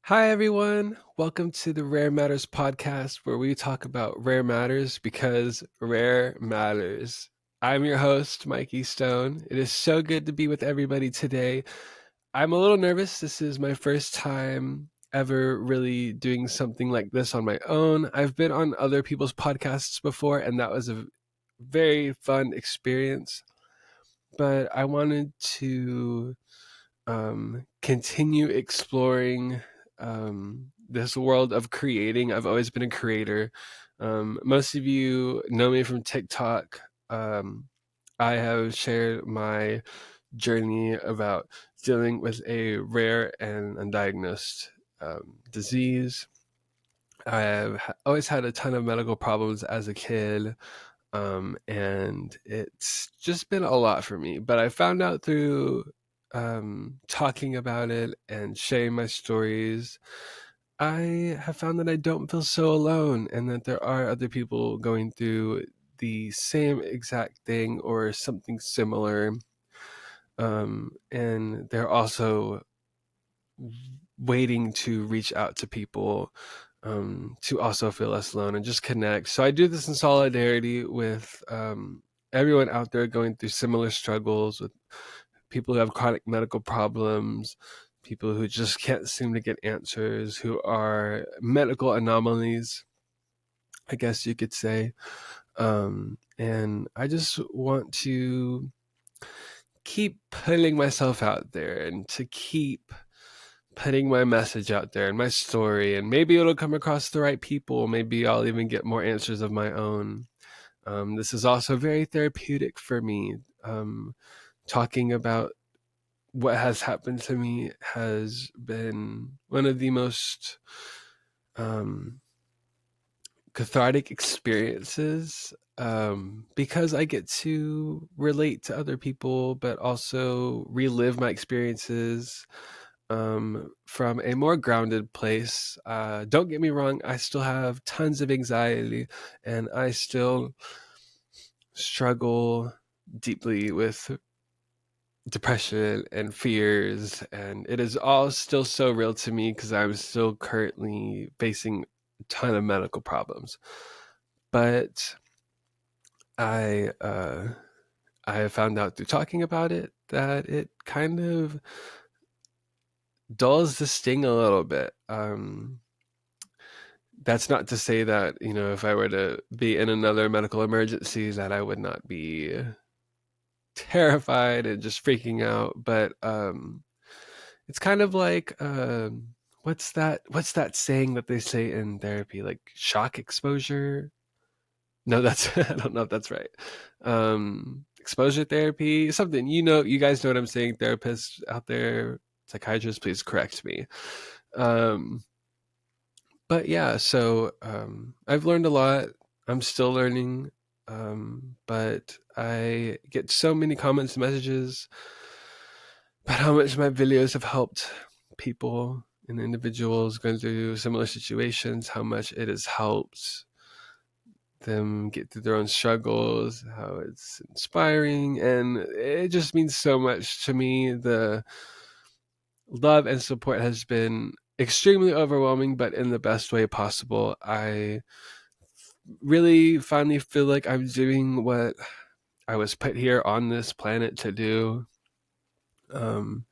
Hi, everyone. Welcome to the Rare Matters podcast, where we talk about rare matters because rare matters. I'm your host, Mikey Stone. It is so good to be with everybody today. I'm a little nervous. This is my first time ever really doing something like this on my own. I've been on other people's podcasts before, and that was a very fun experience. But I wanted to continue exploring this world of creating. I've always been a creator. Most of you know me from TikTok. I have shared my journey about dealing with a rare and undiagnosed disease. I have always had a ton of medical problems as a kid. And it's just been a lot for me. But I found out through talking about it and sharing my stories, I have found that I don't feel so alone and that there are other people going through the same exact thing or something similar. And they're also waiting to reach out to people to also feel less alone and just connect. So I do this in solidarity with everyone out there going through similar struggles, with people who have chronic medical problems, people who just can't seem to get answers, who are medical anomalies, I guess you could say. And I just want to keep putting myself out there and to keep putting my message out there and my story, and maybe it'll come across the right people. Maybe I'll even get more answers of my own. This is also very therapeutic for me. Talking about what has happened to me has been one of the most cathartic experiences, because I get to relate to other people, but also relive my experiences from a more grounded place. Don't get me wrong, I still have tons of anxiety and I still struggle deeply with depression and fears, and it is all still so real to me because I'm still currently facing a ton of medical problems. But I have found out through talking about it that it kind of dulls the sting a little bit. That's not to say that, if I were to be in another medical emergency, that I would not be terrified and just freaking out. But it's kind of like, what's that saying that they say in therapy, like shock exposure? No, that's I don't know if that's right. Exposure therapy, something. You guys know what I'm saying. Therapists out there, psychiatrists, please correct me. Um, but yeah, so I've learned a lot. I'm still learning, but I get so many comments and messages about how much my videos have helped people and individuals going through similar situations, how much it has helped them get through their own struggles, how it's inspiring, and it just means so much to me. The love and support has been extremely overwhelming, but in the best way possible. I really finally feel like I'm doing what I was put here on this planet to do. And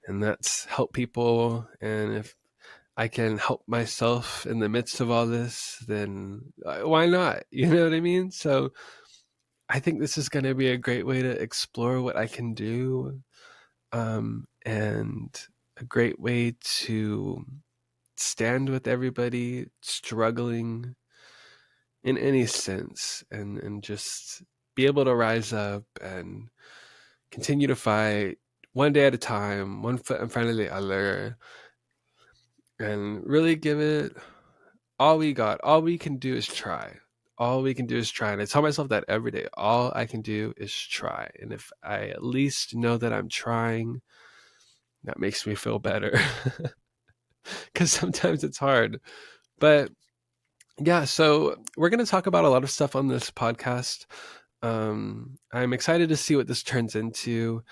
that's help people. And if I can help myself in the midst of all this, then why not? You know what I mean? So I think this is going to be a great way to explore what I can do, and a great way to stand with everybody struggling in any sense, and just be able to rise up and continue to fight one day at a time, one foot in front of the other, and really give it all we got. All we can do is try. All we can do is try. And I tell myself that every day. All I can do is try. And if I at least know that I'm trying, that makes me feel better. Because sometimes it's hard. But yeah, so we're going to talk about a lot of stuff on this podcast. I'm excited to see what this turns into.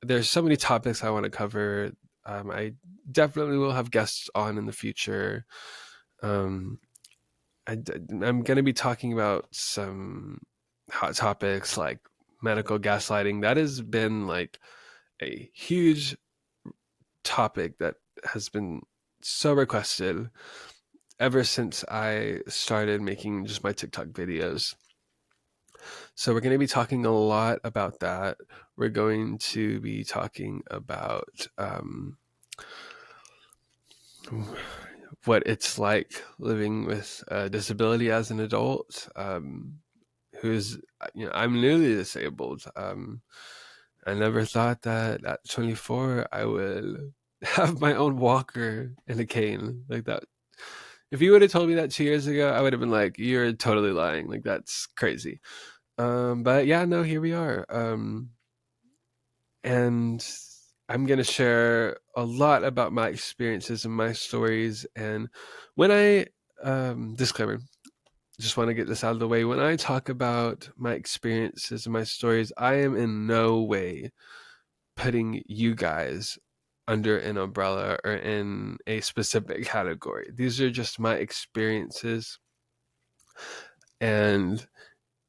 There's so many topics I want to cover. I definitely will have guests on in the future. I'm going to be talking about some hot topics like medical gaslighting. That has been like a huge topic that has been so requested ever since I started making just my TikTok videos. So we're going to be talking a lot about that. We're going to be talking about what it's like living with a disability as an adult. Who's, I'm newly disabled. I never thought that at 24 I would have my own walker and a cane like that. If you would have told me that 2 years ago, I would have been like, "You're totally lying. Like that's crazy." But yeah, no, here we are. And I'm gonna share a lot about my experiences and my stories. And when I disclaimer, just want to get this out of the way. When I talk about my experiences and my stories, I am in no way putting you guys under an umbrella or in a specific category. These are just my experiences, and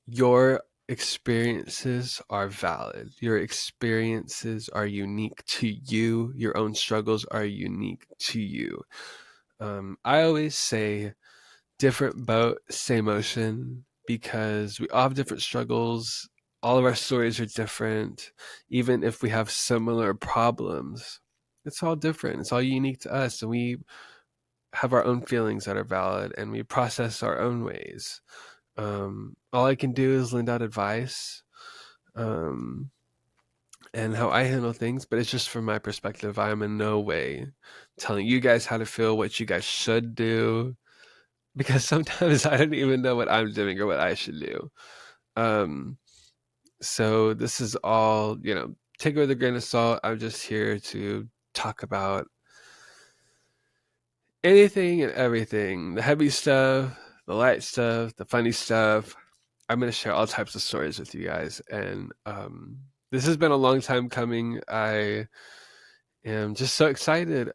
your experiences are valid. Your experiences are unique to you. Your own struggles are unique to you. I always say different boat, same ocean, because we all have different struggles. All of our stories are different. Even if we have similar problems, it's all different. It's all unique to us. And we have our own feelings that are valid and we process our own ways. All I can do is lend out advice um, and how I handle things, but it's just from my perspective. I am in no way telling you guys how to feel, what you guys should do, because sometimes I don't even know what I'm doing or what I should do. Um, so this is all, take it with a grain of salt. I'm just here to talk about anything and everything, the heavy stuff, the light stuff, the funny stuff. I'm going to share all types of stories with you guys. And this has been a long time coming. I am just so excited.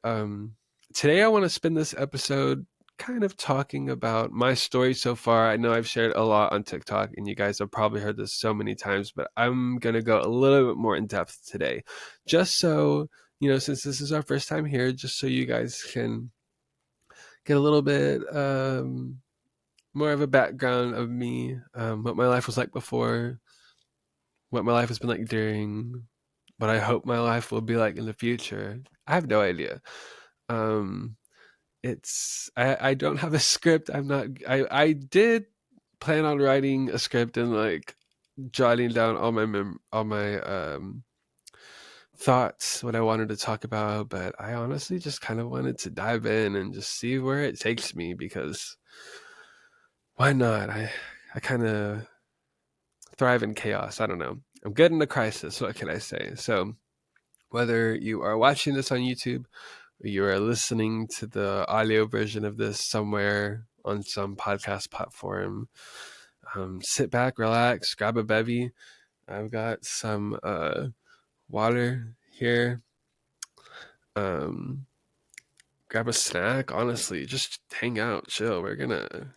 Today, I want to spend this episode kind of talking about my story so far. I know I've shared a lot on TikTok, and you guys have probably heard this so many times, but I'm going to go a little bit more in depth today. Just so, since this is our first time here, just so you guys can get a little bit more of a background of me, what my life was like before, what my life has been like during, what I hope my life will be like in the future. I have no idea. I don't have a script. I did plan on writing a script and like jotting down all my thoughts, what I wanted to talk about, but I honestly just kind of wanted to dive in and just see where it takes me, because why not? I kind of thrive in chaos. I don't know. I'm good in a crisis. What can I say? So whether you are watching this on YouTube or you are listening to the audio version of this somewhere on some podcast platform, sit back, relax, grab a bevy. I've got some water here. Grab a snack. Honestly, just hang out, chill. We're gonna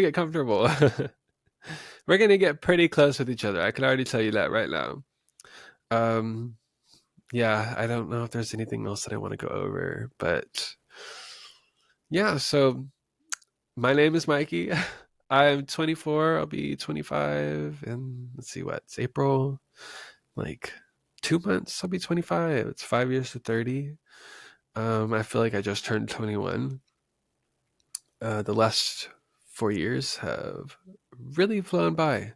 get comfortable. We're gonna get pretty close with each other. I can already tell you that right now. Um, yeah, I don't know if there's anything else that I want to go over, but yeah. So my name is Mikey. I'm 24. I'll be 25, and let's see, it's April. Like 2 months, I'll be 25. It's 5 years to 30. I feel like I just turned 21. The last 4 years have really flown by.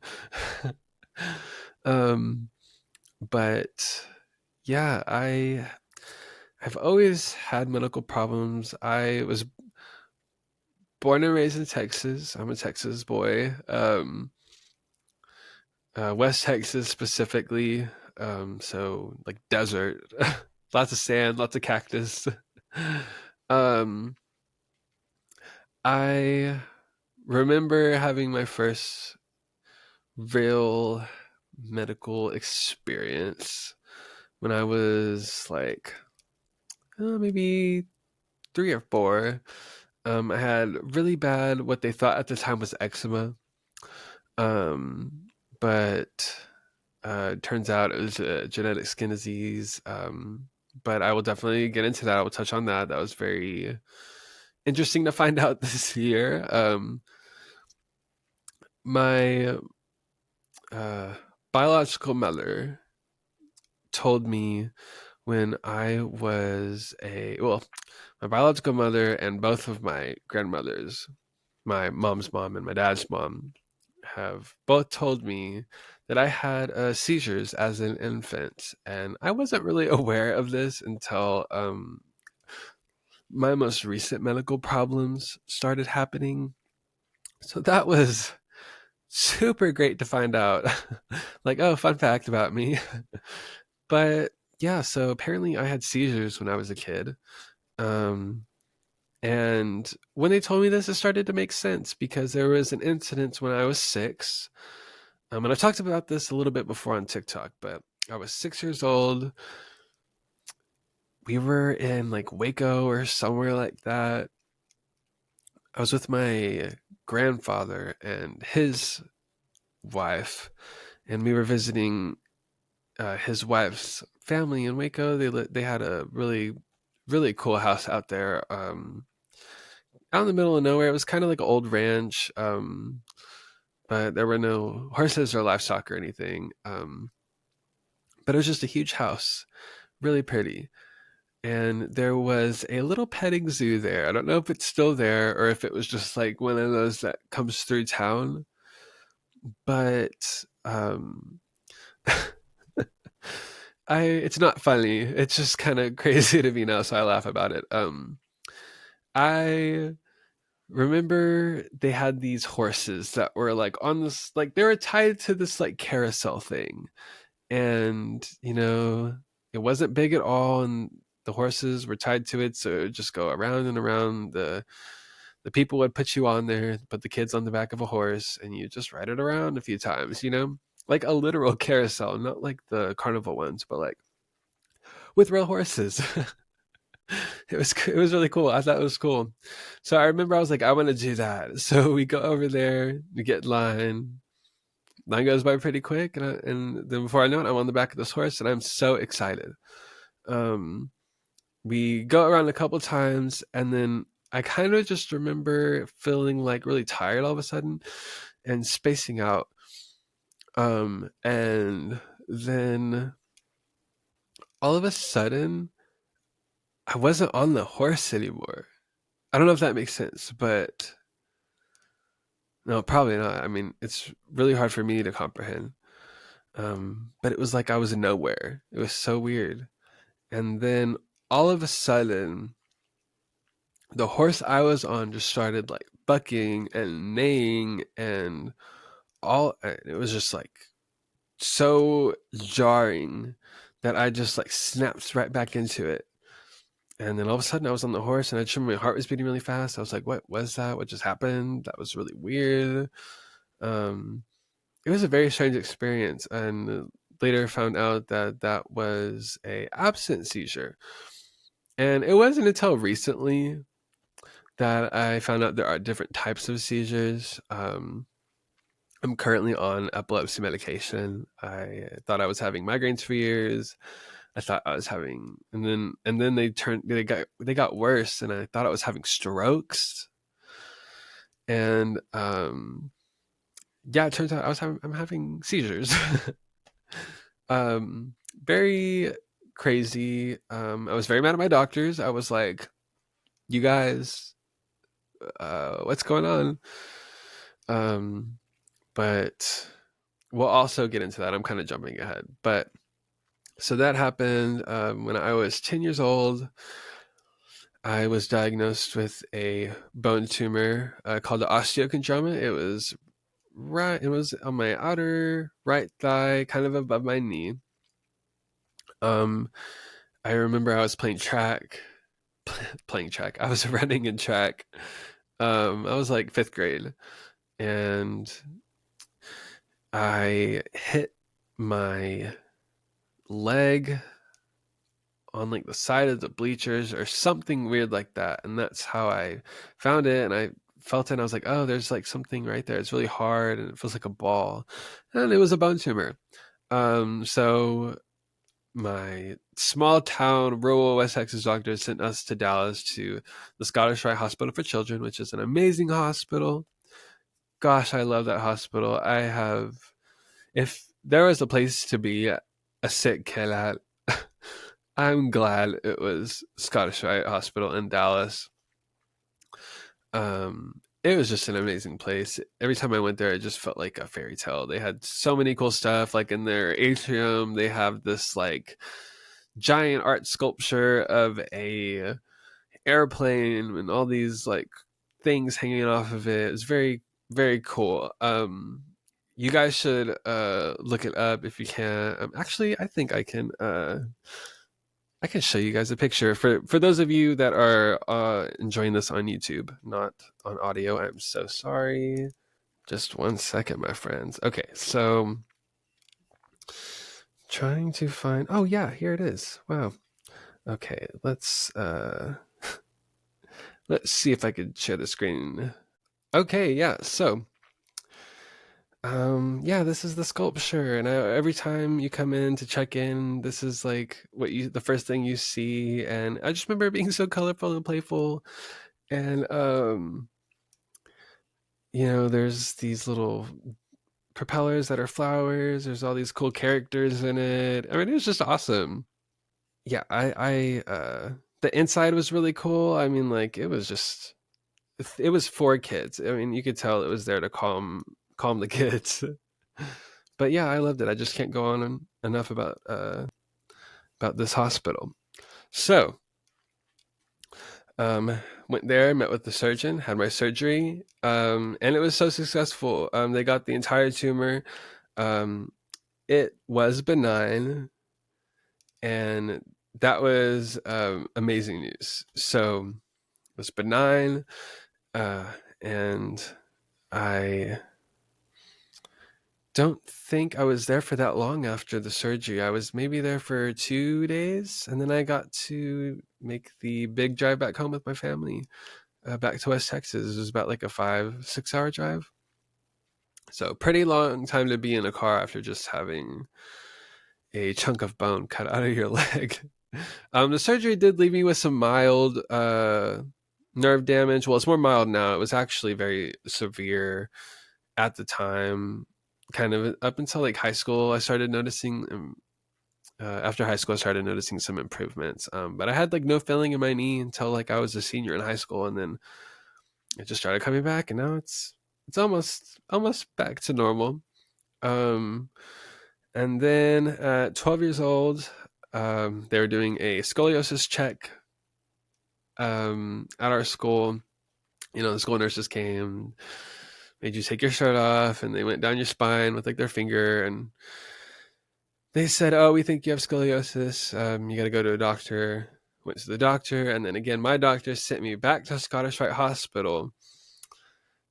But yeah, I've always had medical problems. I was born and raised in Texas. I'm a Texas boy. West Texas specifically. So like desert, lots of sand, lots of cactus. um, I remember having my first real medical experience when I was like maybe 3 or 4. I had really bad, what they thought at the time was eczema. But turns out it was a genetic skin disease. But I will definitely get into that. I will touch on that. That was very interesting to find out this year. My biological mother told me when I was my biological mother and both of my grandmothers, my mom's mom and my dad's mom, have both told me that I had seizures as an infant, and I wasn't really aware of this until my most recent medical problems started happening. So that was super great to find out. Like, oh, fun fact about me. But yeah, so apparently I had seizures when I was a kid. Um, and when they told me this, it started to make sense because there was an incident when I was 6. And I've talked about this a little bit before on TikTok, but I was 6 years old. We were in like Waco or somewhere like that. I was with my grandfather and his wife, and we were visiting his wife's family in Waco. They had a really really cool house out there, out in the middle of nowhere. It was kind of like an old ranch, but there were no horses or livestock or anything. But it was just a huge house, really pretty. And there was a little petting zoo there. I don't know if it's still there or if it was just like one of those that comes through town. But it's not funny. It's just kind of crazy to me now, so I laugh about it. I remember they had these horses that were like on this, like they were tied to this like carousel thing, and it wasn't big at all, and the horses were tied to it, so it would just go around and around. The people would put you on there, put the kids on the back of a horse, and you just ride it around a few times, like a literal carousel, not like the carnival ones, but like with real horses. It was really cool. I thought it was cool. So I remember I was like, I want to do that. So we go over there, we get in line. Line goes by pretty quick, and then before I know it, I'm on the back of this horse, and I'm so excited. Um, we go around a couple times, and then I kind of just remember feeling like really tired all of a sudden and spacing out. And then all of a sudden, I wasn't on the horse anymore. I don't know if that makes sense, but no, probably not. I mean, it's really hard for me to comprehend. But it was like I was nowhere. It was so weird. And then all of a sudden, the horse I was on just started like bucking and neighing, and it was just like so jarring that I just like snapped right back into it. And then all of a sudden I was on the horse, and I just remember my heart was beating really fast. I was like, what was that? What just happened? That was really weird. Um, it was a very strange experience, and later found out that that was a absent seizure. And it wasn't until recently that I found out there are different types of seizures. I'm currently on epilepsy medication. I thought I was having migraines for years. I thought I was having, and then they got worse, and I thought I was having strokes. And yeah, it turns out I'm having seizures. Very crazy. I was very mad at my doctors. I was like, "You guys, what's going on?" Um, but we'll also get into that. I'm kind of jumping ahead, but so that happened when I was 10 years old. I was diagnosed with a bone tumor called the osteochondroma. It was on my outer right thigh, kind of above my knee. Um, I remember I was playing track. Playing track. I was running in track. I was like 5th grade, and I hit my leg on like the side of the bleachers or something weird like that. And that's how I found it. And I felt it and I was like, oh, there's like something right there. It's really hard and it feels like a ball. And it was a bone tumor. So my small town rural West Texas doctor sent us to Dallas to the Scottish Rite Hospital for Children, which is an amazing hospital. Gosh, I love that hospital. If there was a place to be a sick kid at, I'm glad it was Scottish Rite Hospital in Dallas. It was just an amazing place. Every time I went there, it just felt like a fairy tale. They had so many cool stuff. Like in their atrium, they have this like giant art sculpture of a airplane and all these like things hanging off of it. It's very, very cool. You guys should look it up if you can. Actually, I think I can show you guys a picture for those of you that are enjoying this on YouTube, not on audio. I'm so sorry. Just 1 second, my friends. Okay, so trying to find. Oh yeah, here it is. Wow. Okay, let's see if I could share the screen. Okay, yeah. So yeah, this is the sculpture, and every time you come in to check in, this is like the first thing you see, and I just remember it being so colorful and playful, and there's these little propellers that are flowers. There's all these cool characters in it. I mean, it was just awesome. Yeah, the inside was really cool. I mean, like it was for kids. I mean, you could tell it was there to calm the kids. But yeah, I loved it. I just can't go on enough about this hospital. So, went there, met with the surgeon, had my surgery, and it was so successful. They got the entire tumor. It was benign, and that was amazing news. So, it was benign, and I don't think I was there for that long after the surgery. I was maybe there for 2 days, and then I got to make the big drive back home with my family, back to West Texas. It was about like a 5-6 hour drive. So pretty long time to be in a car after just having a chunk of bone cut out of your leg. The surgery did leave me with some mild nerve damage. Well, it's more mild now. It was actually very severe at the time. Kind of up until like high school, I started noticing. After high school, I started noticing some improvements. But I had like no feeling in my knee until like I was a senior in high school, and then it just started coming back, and now it's almost back to normal. And then at 12 years old, they were doing a scoliosis check at our school. The school nurses came, made you take your shirt off, and they went down your spine with like their finger, and they said, oh, we think you have scoliosis. You got to go to a doctor. Went to the doctor, and then again, my doctor sent me back to Scottish Rite Hospital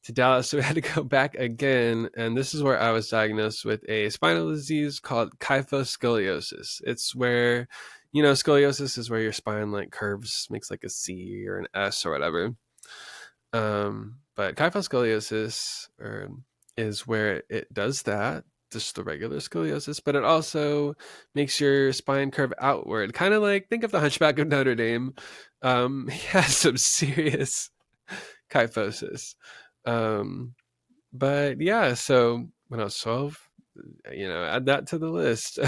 to Dallas, so we had to go back again, and this is where I was diagnosed with a spinal disease called kyphoscoliosis. It's where, scoliosis is where your spine like curves, makes like a C or an S or whatever. But kyphoscoliosis is where it does that, just the regular scoliosis, but it also makes your spine curve outward, kind of like, think of the Hunchback of Notre Dame. He has some serious kyphosis. But yeah, so when I was 12, add that to the list.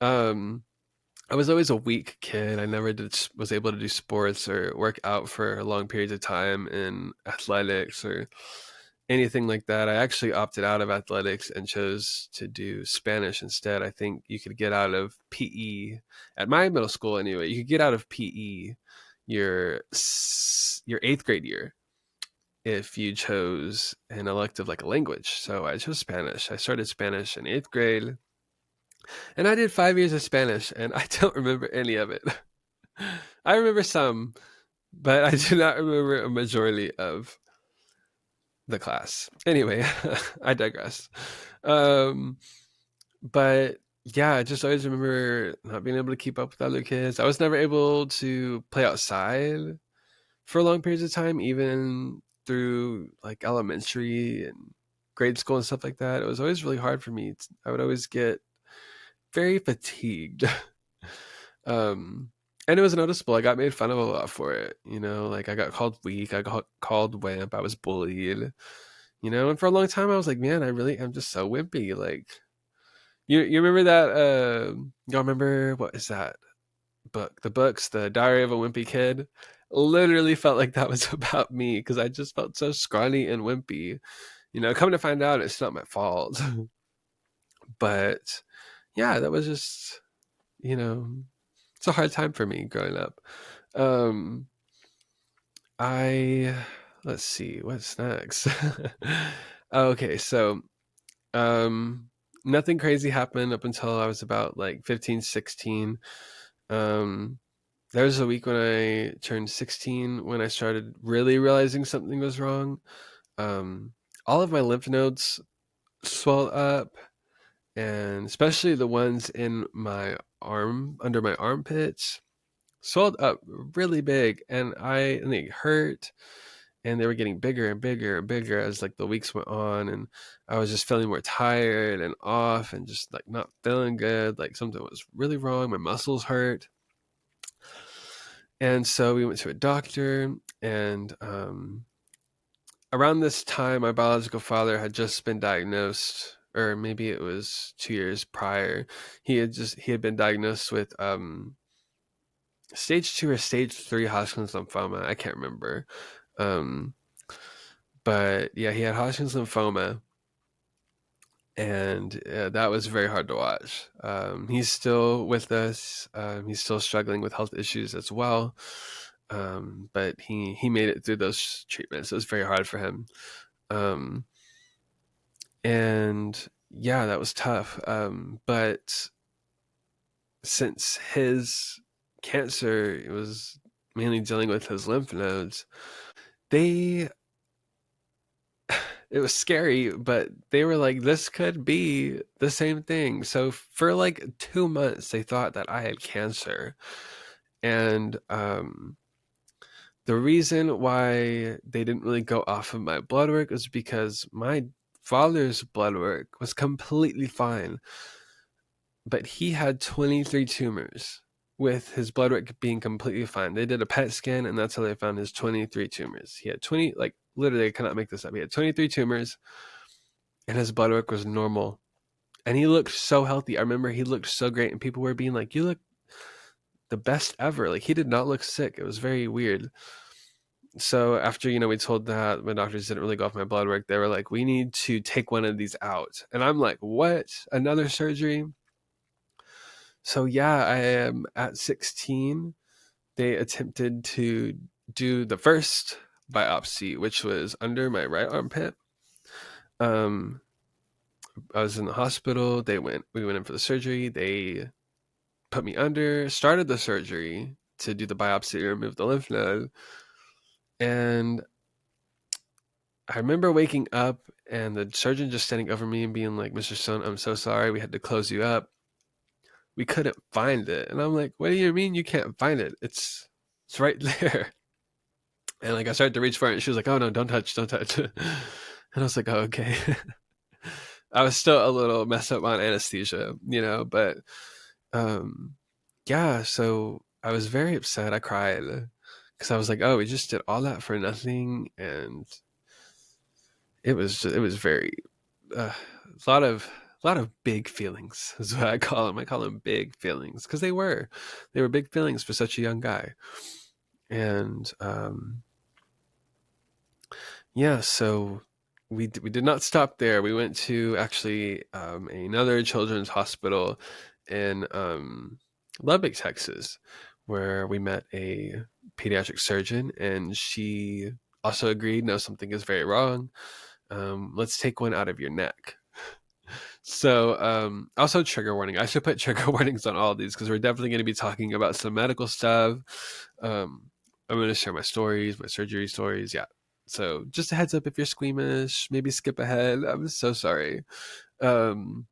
I was always a weak kid. I never was able to do sports or work out for long periods of time in athletics or anything like that. I actually opted out of athletics and chose to do Spanish instead. I think you could get out of PE at my middle school anyway. You could get out of PE your 8th grade year if you chose an elective like a language. So I chose Spanish. I started Spanish in 8th grade, and I did 5 years of Spanish, and I don't remember any of it. I remember some, but I do not remember a majority of the class. Anyway, I digress. But yeah, I just always remember not being able to keep up with other kids. I was never able to play outside for long periods of time, even through like elementary and grade school and stuff like that. It was always really hard for me. I would always get very fatigued. And it was noticeable. I got made fun of a lot for it. Like I got called weak. I got called wimp. I was bullied. And for a long time I was like, man, I'm just so wimpy. Like you remember that? Y'all remember what is that book? The books, The Diary of a Wimpy Kid. Literally felt like that was about me because I just felt so scrawny and wimpy. Come to find out, it's not my fault. But yeah, that was just you know it's a hard time for me growing up. Um, I let's see what's next. Okay, so um, nothing crazy happened up until I was about like 15, 16. Um, there was a week when I turned 16 when I started really realizing something was wrong. Um, all of my lymph nodes swelled up, and especially the ones in my arm, under my armpits, swelled up really big, and they hurt, and they were getting bigger and bigger and bigger as like the weeks went on, and I was just feeling more tired and off and just like not feeling good, like something was really wrong. My muscles hurt. And so we went to a doctor, and around this time my biological father had just been diagnosed, or maybe it was 2 years prior. He had been diagnosed with stage 2 or stage 3 Hodgkin's lymphoma. I can't remember. Um, but yeah, he had Hodgkin's lymphoma, and that was very hard to watch. He's still with us. He's still struggling with health issues as well. But he made it through those treatments. It was very hard for him. Um, and yeah, that was tough. But since his cancer was mainly dealing with his lymph nodes, they it was scary, but they were like, this could be the same thing. So for like 2 months, they thought that I had cancer. And the reason why they didn't really go off of my blood work was because my father's blood work was completely fine, but he had 23 tumors with his blood work being completely fine. They did a PET scan, and that's how they found his 23 tumors. He had 20, like literally, I cannot make this up. He had 23 tumors, and his blood work was normal. And he looked so healthy. I remember he looked so great, and people were being like, you look the best ever. Like, he did not look sick. It was very weird. So after, we told that, my doctors didn't really go off my blood work. They were like, we need to take one of these out. And I'm like, what? Another surgery? So yeah, I am at 16. They attempted to do the first biopsy, which was under my right armpit. Um, I was in the hospital. We went in for the surgery. They put me under, started the surgery to do the biopsy to remove the lymph node. And I remember waking up and the surgeon just standing over me and being like, Mr. Stone, I'm so sorry. We had to close you up. We couldn't find it. And I'm like, what do you mean you can't find it? It's right there. And like I started to reach for it, and she was like, oh no, don't touch, don't touch. And I was like, oh, okay. I was still a little messed up on anesthesia, but um yeah, so I was very upset. I cried because I was like, oh, we just did all that for nothing. And it was very a lot of big feelings is what I call them. I call them big feelings because they were big feelings for such a young guy. And yeah, so we did not stop there. We went to actually another children's hospital in Lubbock, Texas, where we met a pediatric surgeon, and she also agreed, no, something is very wrong. Let's take one out of your neck. So, also trigger warning. I should put trigger warnings on all of these because we're definitely going to be talking about some medical stuff. I'm going to share my stories, my surgery stories. Yeah. So just a heads up if you're squeamish, maybe skip ahead. I'm so sorry. Um,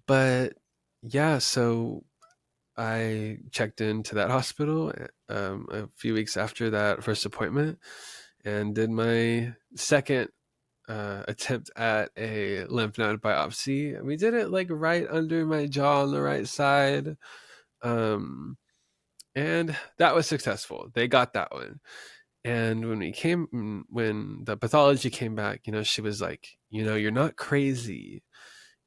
But yeah, so I checked into that hospital a few weeks after that first appointment and did my second attempt at a lymph node biopsy. We did it like right under my jaw on the right side. Um, and that was successful. They got that one. And when the pathology came back, she was like, you're not crazy.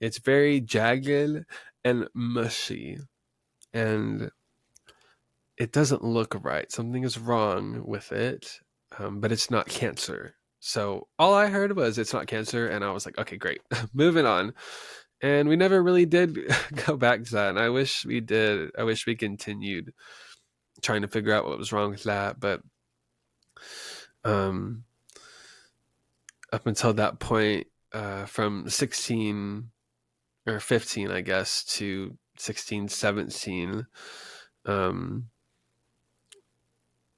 It's very jagged and mushy. And it doesn't look right. Something is wrong with it, but it's not cancer. So all I heard was it's not cancer, and I was like, okay, great, moving on. And we never really did go back to that. And I wish we did. I wish we continued trying to figure out what was wrong with that. But um, up until that point, from 16 or 15, I guess, to 16, 17, um,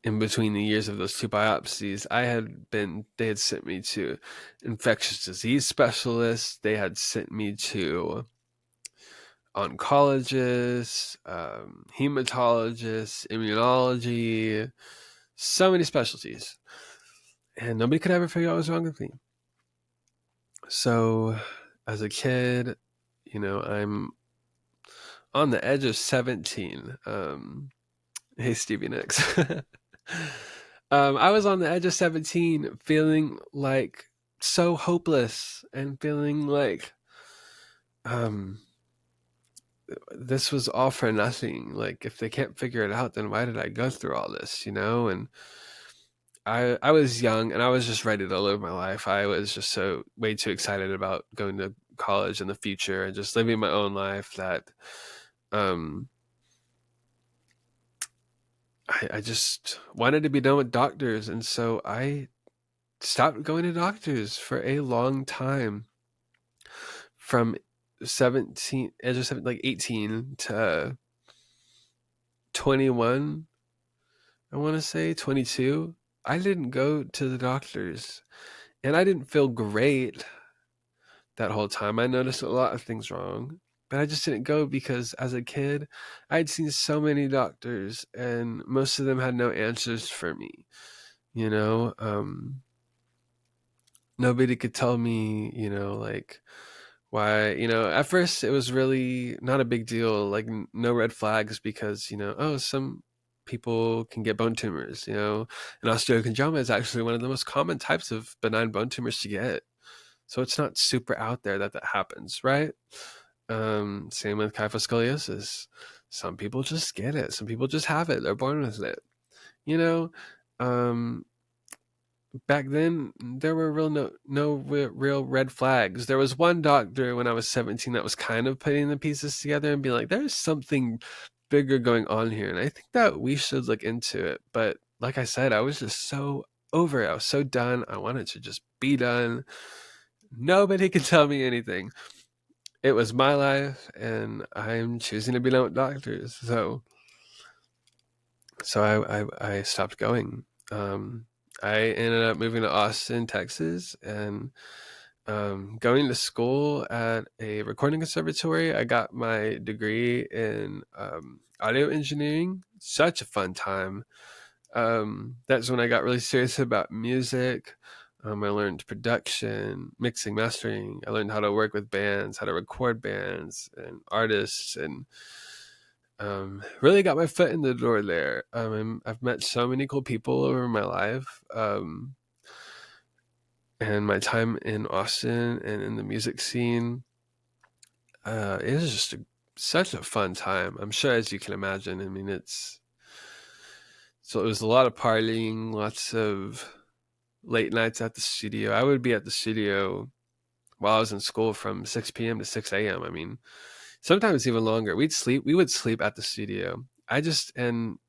in between the years of those two biopsies, they had sent me to infectious disease specialists. They had sent me to oncologists, hematologists, immunology, so many specialties. And nobody could ever figure out what was wrong with me. So as a kid, I'm on the edge of 17. Hey, Stevie Nicks. I was on the edge of 17, feeling like so hopeless and feeling like this was all for nothing. Like, if they can't figure it out, then why did I go through all this, And I was young and I was just ready to live my life. I was just so way too excited about going to college in the future and just living my own life that I just wanted to be done with doctors. And so I stopped going to doctors for a long time, from 17, age of 7, like 18 to 21. I want to say 22. I didn't go to the doctors, and I didn't feel great that whole time. I noticed a lot of things wrong, but I just didn't go because as a kid, I'd seen so many doctors, and most of them had no answers for me. Nobody could tell me, like why, at first it was really not a big deal, like no red flags, because, some people can get bone tumors, and osteochondroma is actually one of the most common types of benign bone tumors to get. So it's not super out there that happens, right? Same with kyphoscoliosis. Some people just get it. Some people just have it. They're born with it. You know, um, back then there were real red flags. There was one doctor when I was 17 that was kind of putting the pieces together and being like, there's something bigger going on here, and I think that we should look into it. But like I said, I was just so over it. I was so done. I wanted to just be done. Nobody could tell me anything. It was my life, and I'm choosing to be done with doctors. So I stopped going. I ended up moving to Austin, Texas, and going to school at a recording conservatory. I got my degree in audio engineering. Such a fun time. That's when I got really serious about music. I learned production, mixing, mastering. I learned how to work with bands, how to record bands and artists, and really got my foot in the door there. I've met so many cool people over my life. And my time in Austin and in the music scene, it is just such a fun time. I'm sure, as you can imagine. I mean, so it was a lot of partying, lots of late nights at the studio. I would be at the studio while I was in school from 6 p.m. to 6 a.m. I mean, sometimes even longer. We would sleep at the studio. And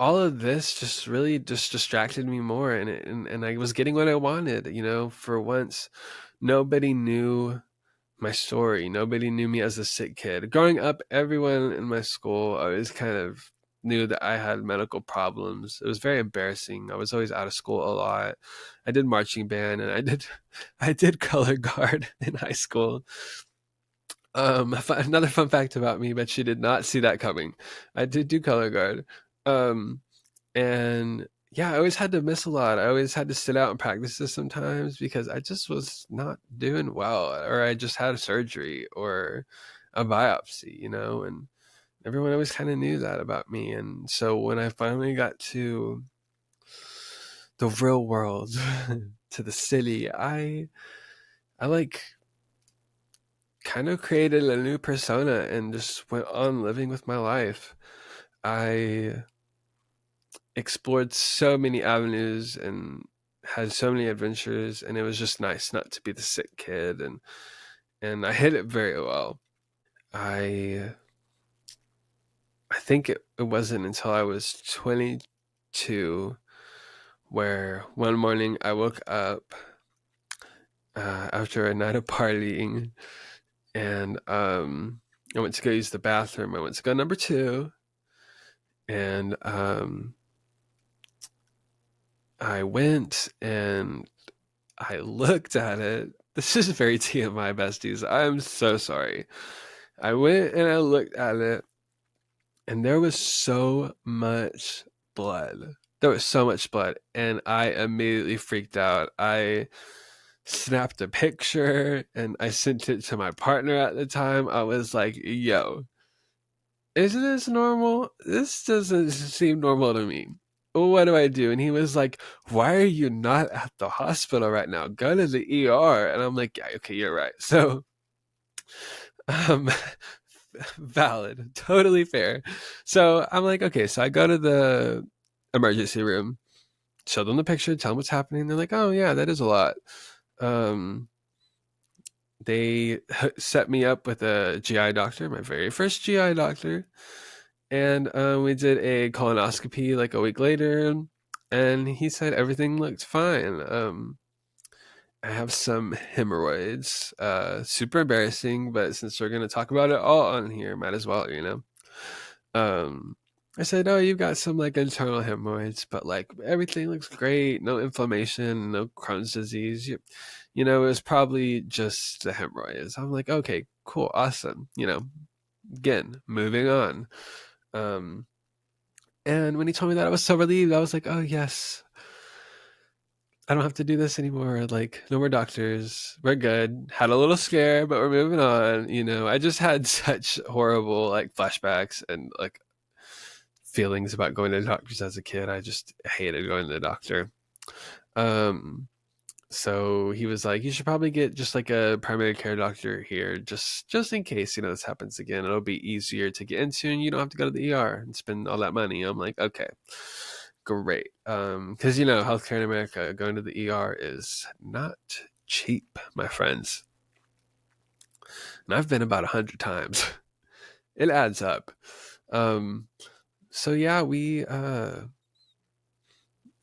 all of this just really just distracted me more, and I was getting what I wanted. For once, nobody knew my story. Nobody knew me as a sick kid. Growing up, everyone in my school always kind of knew that I had medical problems. It was very embarrassing. I was always out of school a lot. I did marching band, and I did color guard in high school. Another fun fact about me, but she did not see that coming. I did do color guard. Um, and yeah, I always had to miss a lot. I always had to sit out and practice this sometimes because I just was not doing well, or I just had a surgery or a biopsy, and everyone always kind of knew that about me. And so when I finally got to the real world, to the city, I like kind of created a new persona and just went on living with my life. I explored so many avenues and had so many adventures, and it was just nice not to be the sick kid, and I hit it very well. I think it wasn't until I was 22 where one morning I woke up after a night of partying, and I went to go use the bathroom. I went to go number two, and I went and I looked at it. This is very TMI, besties. I'm so sorry. I went and I looked at it, and there was so much blood. There was so much blood, and I immediately freaked out. I snapped a picture and I sent it to my partner at the time. I was like, yo, is this normal? This doesn't seem normal to me. What do I do? And he was like, why are you not at the hospital right now? Go to the ER. And I'm like, yeah, okay, you're right. So, um, valid, totally fair. So I'm like, okay, so I go to the emergency room, show them the picture, tell them what's happening. They're like, oh, yeah, that is a lot. Um, they set me up with a GI doctor, my very first GI doctor. And we did a colonoscopy like a week later, and he said everything looked fine. I have some hemorrhoids. Super embarrassing, but since we're gonna talk about it all on here, might as well, I said, "Oh, you've got some like internal hemorrhoids, but like everything looks great. No inflammation, no Crohn's disease. It was probably just the hemorrhoids." I'm like, "Okay, cool, awesome." Again, moving on. Um, and when he told me that, I was so relieved. I was like, "Oh yes, I don't have to do this anymore. Like, no more doctors. We're good." Had a little scare, but we're moving on. I just had such horrible like flashbacks and like feelings about going to the doctors as a kid. I just hated going to the doctor. Um, so he was like, "You should probably get just like a primary care doctor here, just in case this happens again. It'll be easier to get into, and you don't have to go to the ER and spend all that money." I'm like, "Okay, great." Because healthcare in America, going to the ER is not cheap, my friends. And I've been about 100 times. It adds up. Um, so yeah,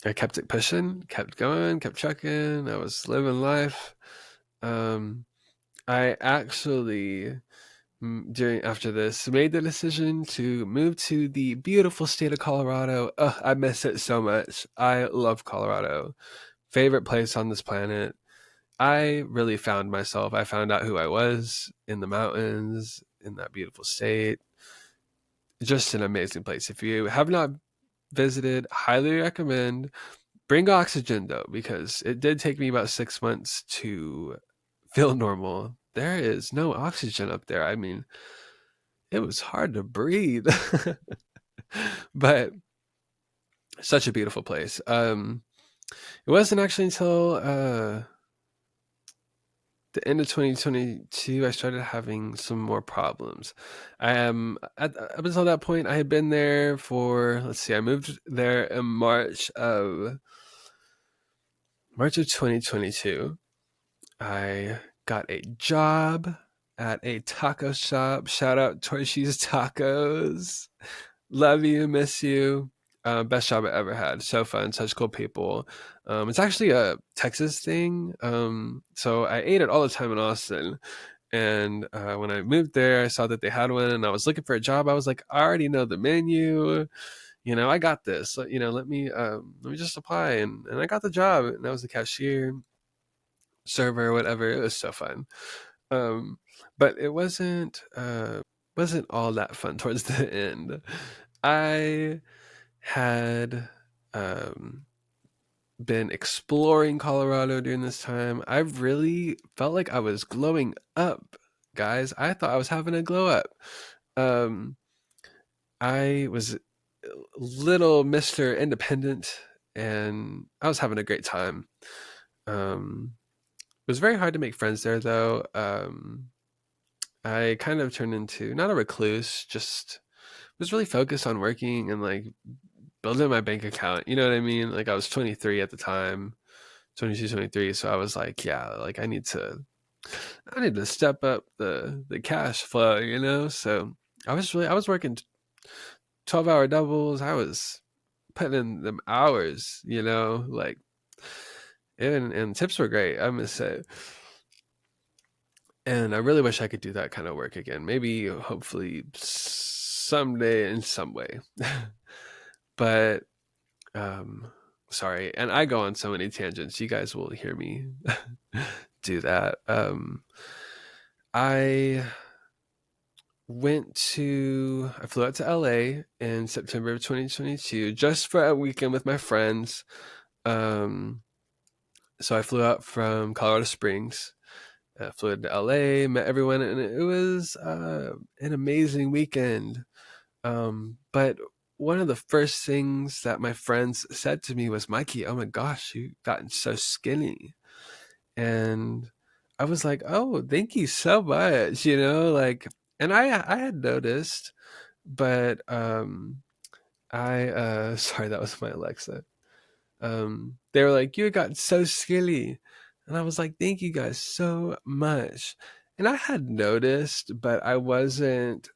I kept it pushing, kept going, kept trucking. I was living life. Um, I actually, during after this, made the decision to move to the beautiful state of Colorado. Ugh, I miss it so much. I love Colorado. Favorite place on this planet. I really found myself. I found out who I was in the mountains, in that beautiful state. Just an amazing place. If you have not visited, highly recommend. Bring oxygen though, because it did take me about 6 months to feel normal. There is no oxygen up there. I mean, it was hard to breathe, but such a beautiful place. It wasn't actually until the end of 2022 I started having some more problems. I am up until that point I had been there for, let's see, I moved there in March of 2022. I got a job at a taco shop. Shout out Torchy's Tacos. Love you, miss you. Best job I ever had. So fun, such cool people. It's actually a Texas thing. So I ate it all the time in Austin. And when I moved there, I saw that they had one, and I was looking for a job. I was like, I already know the menu. I got this. Let me just apply, and I got the job. And I was the cashier, server, whatever. It was so fun. um, but it wasn't all that fun towards the end. I had um, been exploring Colorado during this time. I really felt like I was glowing up, guys. I thought I was having a glow up. Um, I was little Mr. Independent, and I was having a great time. It was very hard to make friends there, though. I kind of turned into not a recluse, just was really focused on working and like building my bank account. You know what I mean? Like I was 23 at the time, 22, 23. So I was like, yeah, like I need to step up the cash flow, you know? So I was working 12-hour doubles. I was putting in them hours, you know, like, and tips were great, I must say. And I really wish I could do that kind of work again. Maybe, hopefully, someday in some way. But um, sorry, and I go on so many tangents. You guys will hear me do that. I I flew out to LA in September of 2022 just for a weekend with my friends. Um, so I flew out from Colorado Springs, flew into LA, met everyone, and it was an amazing weekend. But one of the first things that my friends said to me was, Mikey, oh my gosh, you've gotten so skinny. And I was like, oh, thank you so much, you know, like, and I had noticed, but sorry, that was my Alexa. They were like, you got so skinny. And I was like, thank you guys so much. And I had noticed, but I wasn't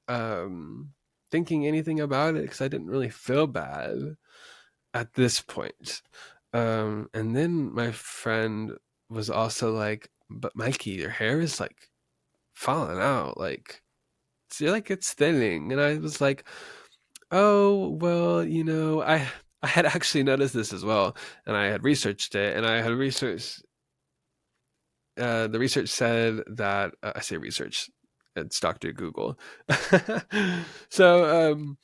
thinking anything about it because I didn't really feel bad at this point. And then my friend was also like, but Mikey, your hair is like falling out. Like, it's thinning. And I was like, oh, well, you know, I had actually noticed this as well, and I had researched it, and I had researched. The research said that I say research. It's Doctor Google. So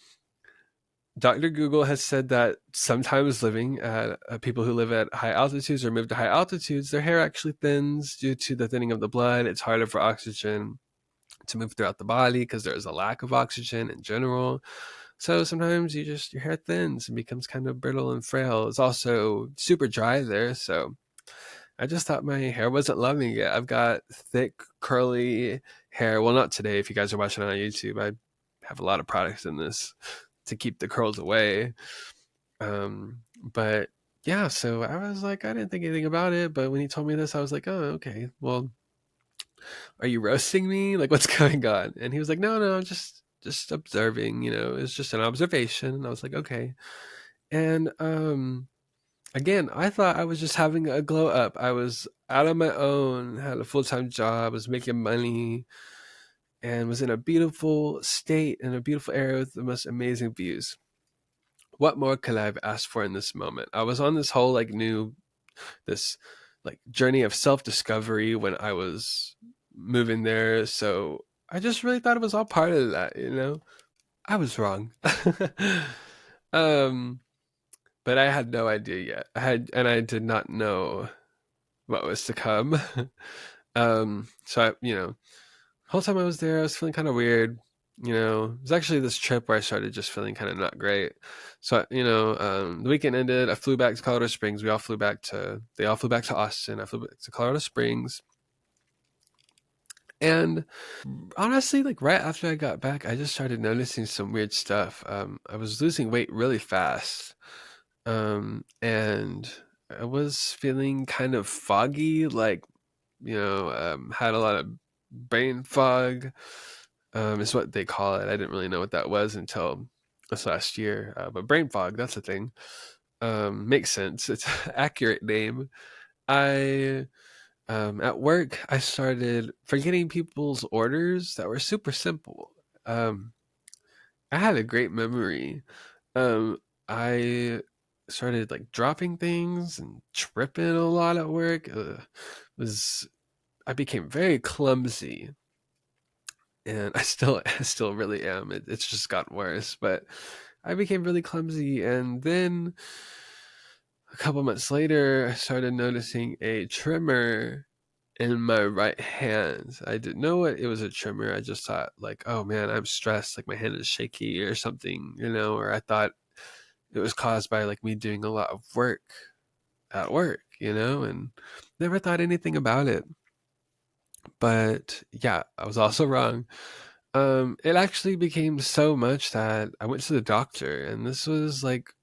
Doctor Google has said that sometimes living at people who live at high altitudes or move to high altitudes, their hair actually thins due to the thinning of the blood. It's harder for oxygen to move throughout the body because there is a lack of oxygen in general. So sometimes your hair thins and becomes kind of brittle and frail. It's also super dry there, so I just thought my hair wasn't loving it. I've got thick, curly hair. Well, not today. If you guys are watching on YouTube, I have a lot of products in this to keep the curls away. But yeah, so I was like, I didn't think anything about it. But when he told me this, I was like, oh, okay. Well, are you roasting me? Like, what's going on? And he was like, no, no, just observing. You know, it's just an observation. And I was like, okay. And again, I thought I was just having a glow up. I was out on my own, had a full time job, was making money, and was in a beautiful state in a beautiful area with the most amazing views. What more could I have asked for in this moment? I was on this whole this like journey of self discovery when I was moving there. So I just really thought it was all part of that, you know? I was wrong. um, but I had no idea yet. I did not know what was to come. So whole time I was there, I was feeling kind of weird. You know, it was actually this trip where I started just feeling kind of not great. So, the weekend ended. I flew back to Colorado Springs. They all flew back to Austin. I flew back to Colorado Springs. And honestly, like right after I got back, I just started noticing some weird stuff. I was losing weight really fast. And I was feeling kind of foggy, like, had a lot of brain fog, is what they call it. I didn't really know what that was until this last year. But brain fog, that's a thing. Makes sense. It's an accurate name. I At work, I started forgetting people's orders that were super simple. Um, I had a great memory. Um, I started like dropping things and tripping a lot at work. Was I became very clumsy, and I still really am. It's just gotten worse, but I became really clumsy, and then a couple months later, I started noticing a tremor in my right hand. I didn't know it was a tremor. I just thought like, oh man, I'm stressed, like my hand is shaky or something, or I thought it was caused by like me doing a lot of work at work, and never thought anything about it. But yeah, I was also wrong. It actually became so much that I went to the doctor, and this was like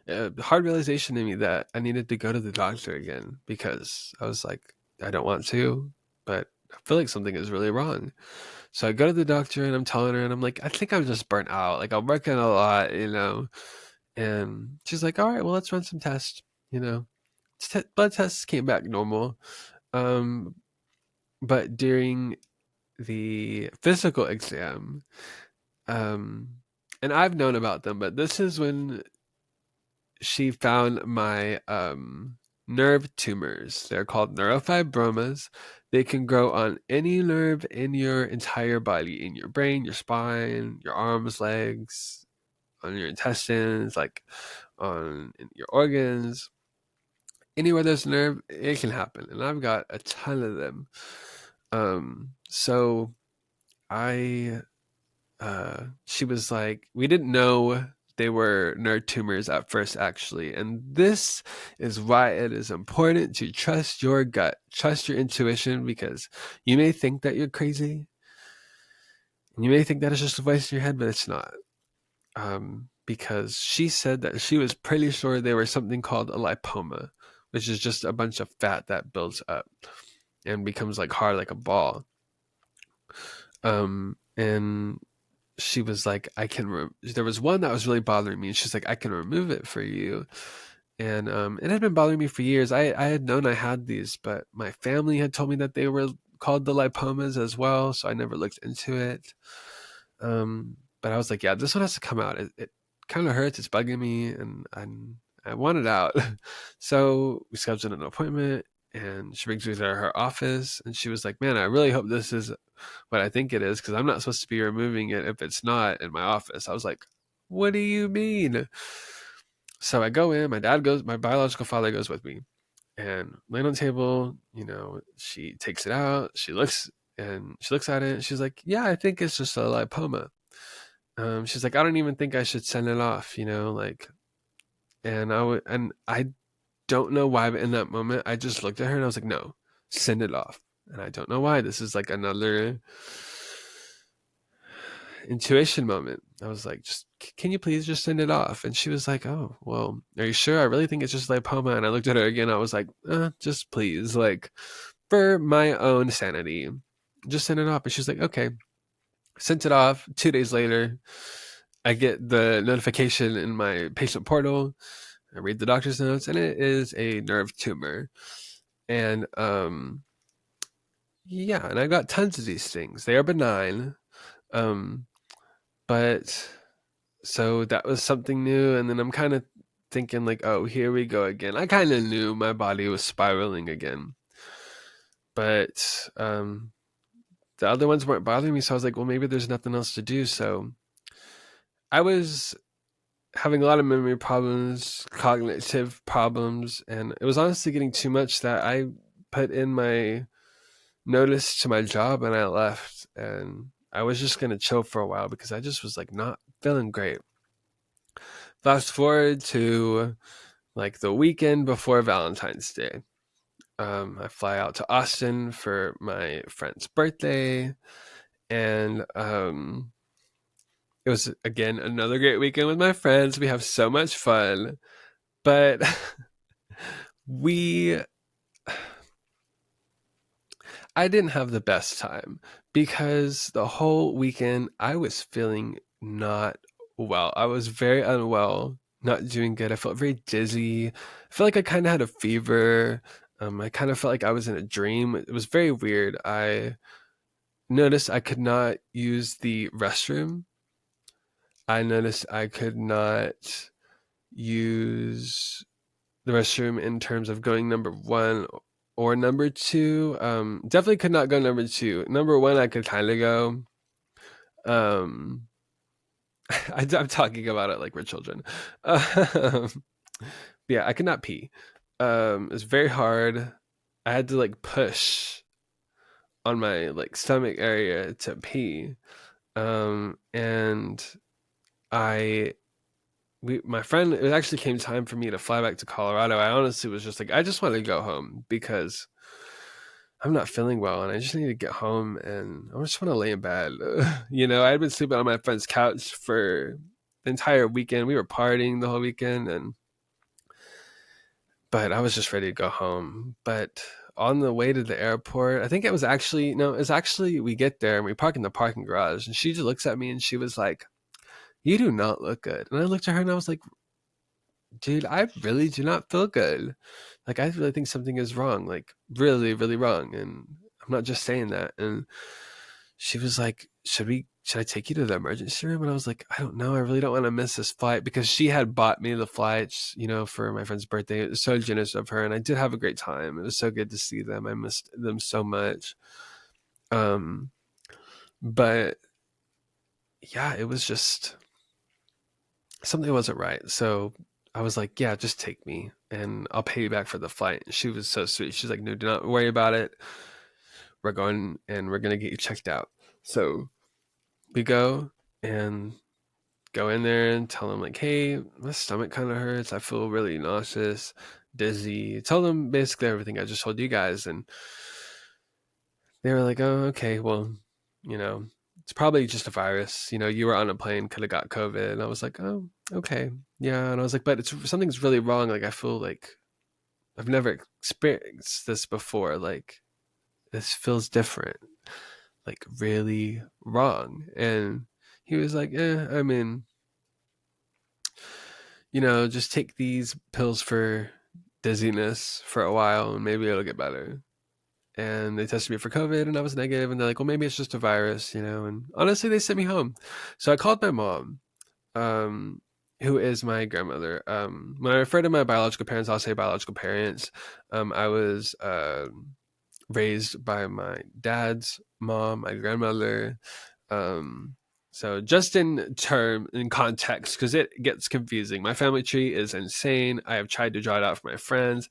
a hard realization to me that I needed to go to the doctor again, because I was like, I don't want to, but I feel like something is really wrong. So I go to the doctor and I'm telling her, and I'm like, I think I'm just burnt out. Like I'm working a lot, and she's like, all right, well, let's run some tests, you know. Blood tests came back normal. Um, but during the physical exam, um, and I've known about them, but this is when she found my nerve tumors. They're called neurofibromas. They can grow on any nerve in your entire body, in your brain, your spine, your arms, legs, on your intestines, like on your organs. Anywhere there's a nerve, it can happen. And I've got a ton of them. So I she was like, we didn't know they were nerve tumors at first, actually. And this is why it is important to trust your gut, trust your intuition, because you may think that you're crazy, and you may think that it's just a voice in your head, but it's not. Because she said that she was pretty sure they were something called a lipoma, which is just a bunch of fat that builds up and becomes like hard like a ball. And she was like, there was one that was really bothering me, and she's like, I can remove it for you. And it had been bothering me for years. I had known I had these, but my family had told me that they were called the lipomas as well, so I never looked into it. But I was like, yeah, this one has to come out. It kind of hurts. It's bugging me, and I want it out. So we scheduled an appointment, and she brings me to her office, and she was like, man, I really hope this is what I think it is, because I'm not supposed to be removing it if it's not in my office. I was like, what do you mean? So I go in, my biological father goes with me, and laying on the table, she takes it out, she looks at it, and she's like, yeah, I think it's just a lipoma. She's like, I don't even think I should send it off, like, and I don't know why, but in that moment, I just looked at her and I was like, no, send it off. And I don't know why. This is like another intuition moment. I was like, just can you please just send it off? And she was like, oh, well, are you sure? I really think it's just lipoma. And I looked at her again. I was like, just please, like, for my own sanity, just send it off. And she's like, okay. Sent it off. 2 days later, I get the notification in my patient portal. I read the doctor's notes, and it is a nerve tumor. And yeah, and I got tons of these things. They are benign. But so that was something new, and then I'm kind of thinking like, oh, here we go again. I kind of knew my body was spiraling again, but the other ones weren't bothering me, so I was like, well, maybe there's nothing else to do. So I was having a lot of memory problems, cognitive problems, and it was honestly getting too much that I put in my notice to my job and I left, and I was just going to chill for a while because I just was like not feeling great. Fast forward to like the weekend before Valentine's Day. I fly out to Austin for my friend's birthday, and it was again another great weekend with my friends. We have so much fun, but we I didn't have the best time because the whole weekend I was feeling not well. I was very unwell, not doing good. I felt very dizzy. I felt like I kind of had a fever. I kind of felt like I was in a dream. It was very weird. I noticed I could not use the restroom. I noticed I could not use the restroom in terms of going number one or number two. Definitely could not go number two. Number one, I could kind of go. I'm talking about it like we're children. Yeah, I could not pee. It's very hard. I had to like push on my like stomach area to pee. And I my friend, it actually came time for me to fly back to Colorado. I honestly was just like, I just want to go home because I'm not feeling well and I just need to get home and I just want to lay in bed. I had been sleeping on my friend's couch for the entire weekend. We were partying the whole weekend, but I was just ready to go home. But on the way to the airport, I think it was actually, no, it's actually, we get there and we park in the parking garage and she just looks at me and she was like, "You do not look good." And I looked at her and I was like, "Dude, I really do not feel good. Like, I really think something is wrong, like really, really wrong. And I'm not just saying that." And she was like, should I take you to the emergency room? And I was like, I don't know. I really don't want to miss this flight because she had bought me the flights, for my friend's birthday. It was so generous of her. And I did have a great time. It was so good to see them. I missed them so much. But yeah, it was just something wasn't right. So I was like, yeah, just take me and I'll pay you back for the flight. And she was so sweet. She's like, "No, do not worry about it. We're going and we're going to get you checked out." So we go and go in there and tell them like, "Hey, my stomach kind of hurts. I feel really nauseous, dizzy." Tell them basically everything I just told you guys. And they were like, "Oh, okay. Well, it's probably just a virus. You were on a plane, could have got COVID." And I was like, "Oh, okay. Yeah." And I was like, "But something's really wrong. Like, I feel like I've never experienced this before. Like, this feels different, like really wrong." And he was like, I mean, just take these pills for dizziness for a while and maybe it'll get better. And they tested me for COVID and I was negative, and they're like, "Well, maybe it's just a virus," and honestly, they sent me home. So I called my mom, who is my grandmother. When I refer to my biological parents, I'll say biological parents. I was raised by my dad's mom, my grandmother. So just in context, because it gets confusing. My family tree is insane. I have tried to draw it out for my friends.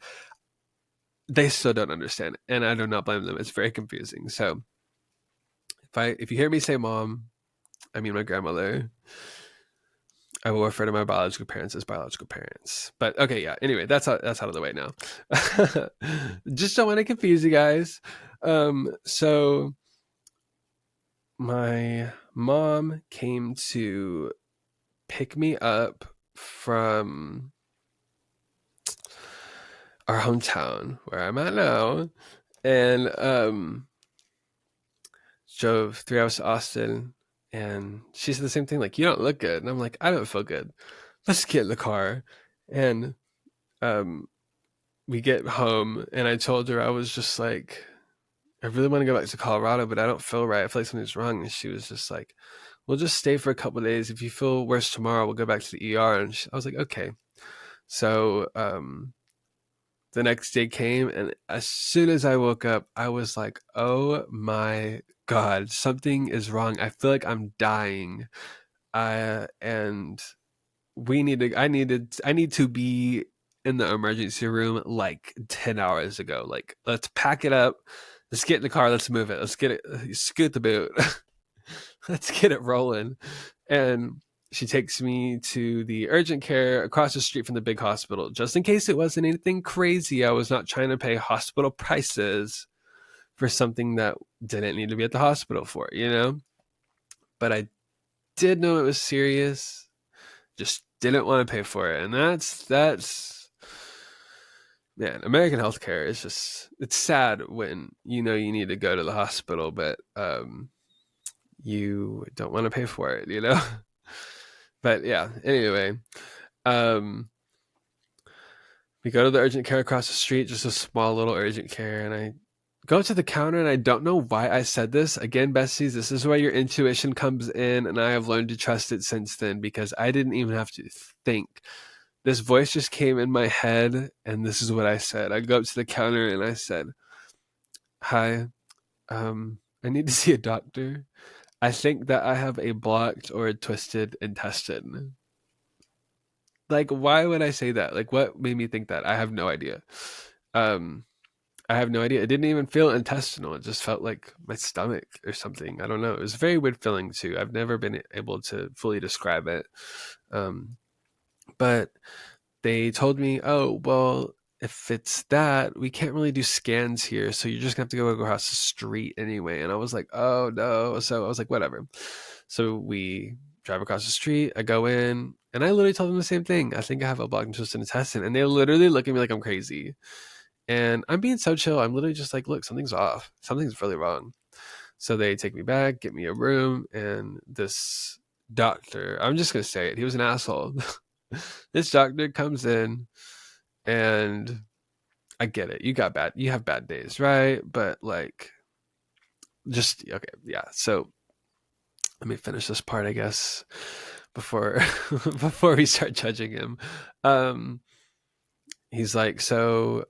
They still don't understand it, and I do not blame them. It's very confusing. So if you hear me say mom, I mean my grandmother. I will refer to my biological parents as biological parents. But okay, yeah. Anyway, that's out of the way now. Just don't want to confuse you guys. So my mom came to pick me up from our hometown where I'm at now, and drove 3 hours to Austin. And she said the same thing, like, "You don't look good." And I'm like, "I don't feel good. Let's get in the car." And we get home, and I told her I was just like, "I really want to go back to Colorado, but I don't feel right. I feel like something's wrong." And she was just like, "We'll just stay for a couple of days. If you feel worse tomorrow, we'll go back to the ER." And I was like, "Okay." So the next day came, and as soon as I woke up, I was like, "Oh my God, something is wrong. I feel like I'm dying." And I need to be in the emergency room like 10 hours ago. Like, let's pack it up. Let's get in the car. Let's move it. Let's get it. Scoot the boot. Let's get it rolling. And she takes me to the urgent care across the street from the big hospital. Just in case it wasn't anything crazy, I was not trying to pay hospital prices for something that didn't need to be at the hospital for, But I did know it was serious, just didn't want to pay for it. And that's man, American healthcare is just, it's sad when you need to go to the hospital, but you don't want to pay for it. But yeah, anyway, we go to the urgent care across the street, just a small little urgent care, and I go to the counter, and I don't know why I said this. Again, besties, this is where your intuition comes in, and I have learned to trust it since then because I didn't even have to think. this voice just came in my head, and this is what I said. I go up to the counter and I said, "Hi, I need to see a doctor. I think that I have a blocked or a twisted intestine." Like, why would I say that? Like, what made me think that? I have no idea. Um, I have no idea. It didn't even feel intestinal. It just felt like my stomach or something. I don't know. It was a very weird feeling too. I've never been able to fully describe it. Um, but they told me, "Oh, well, if it's that, we can't really do scans here, so you're just gonna have to go across the street anyway." And I was like, "Oh no!" So I was like, "Whatever." So we drive across the street. I go in, and I literally told them the same thing. I think I have a blocked and twisted intestine, and they literally look at me like I'm crazy. And I'm being so chill. I'm literally just like, "Look, something's off. Something's really wrong." So they take me back, get me a room, and this doctor, I'm just gonna say it, he was an asshole. This doctor comes in, and I get it. You have bad days, right? But like, just okay, yeah. So let me finish this part, I guess, before before we start judging him. Um, he's like, "So,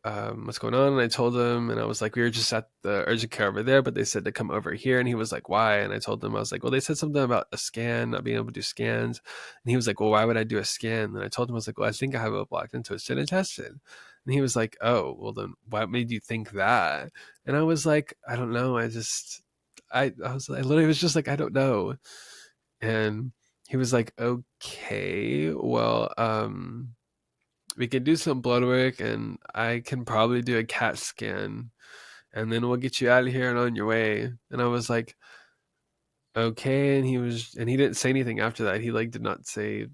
what's going on?" And I told him, and I was like, "We were just at the urgent care over there, but they said to come over here." And he was like, "Why?" And I told him, I was like, "Well, they said something about a scan, not being able to do scans." And he was like, "Well, why would I do a scan?" And I told him, I was like, "Well, I think I have a blocked and twisted intestine." And he was like, "Oh, well, then what made you think that?" And I was like, "I don't know. I literally was just like, I don't know." And he was like, "Okay, well, we can do some blood work, and I can probably do a CAT scan, and then we'll get you out of here and on your way." And I was like, "Okay." And he didn't say anything after that. He like did not say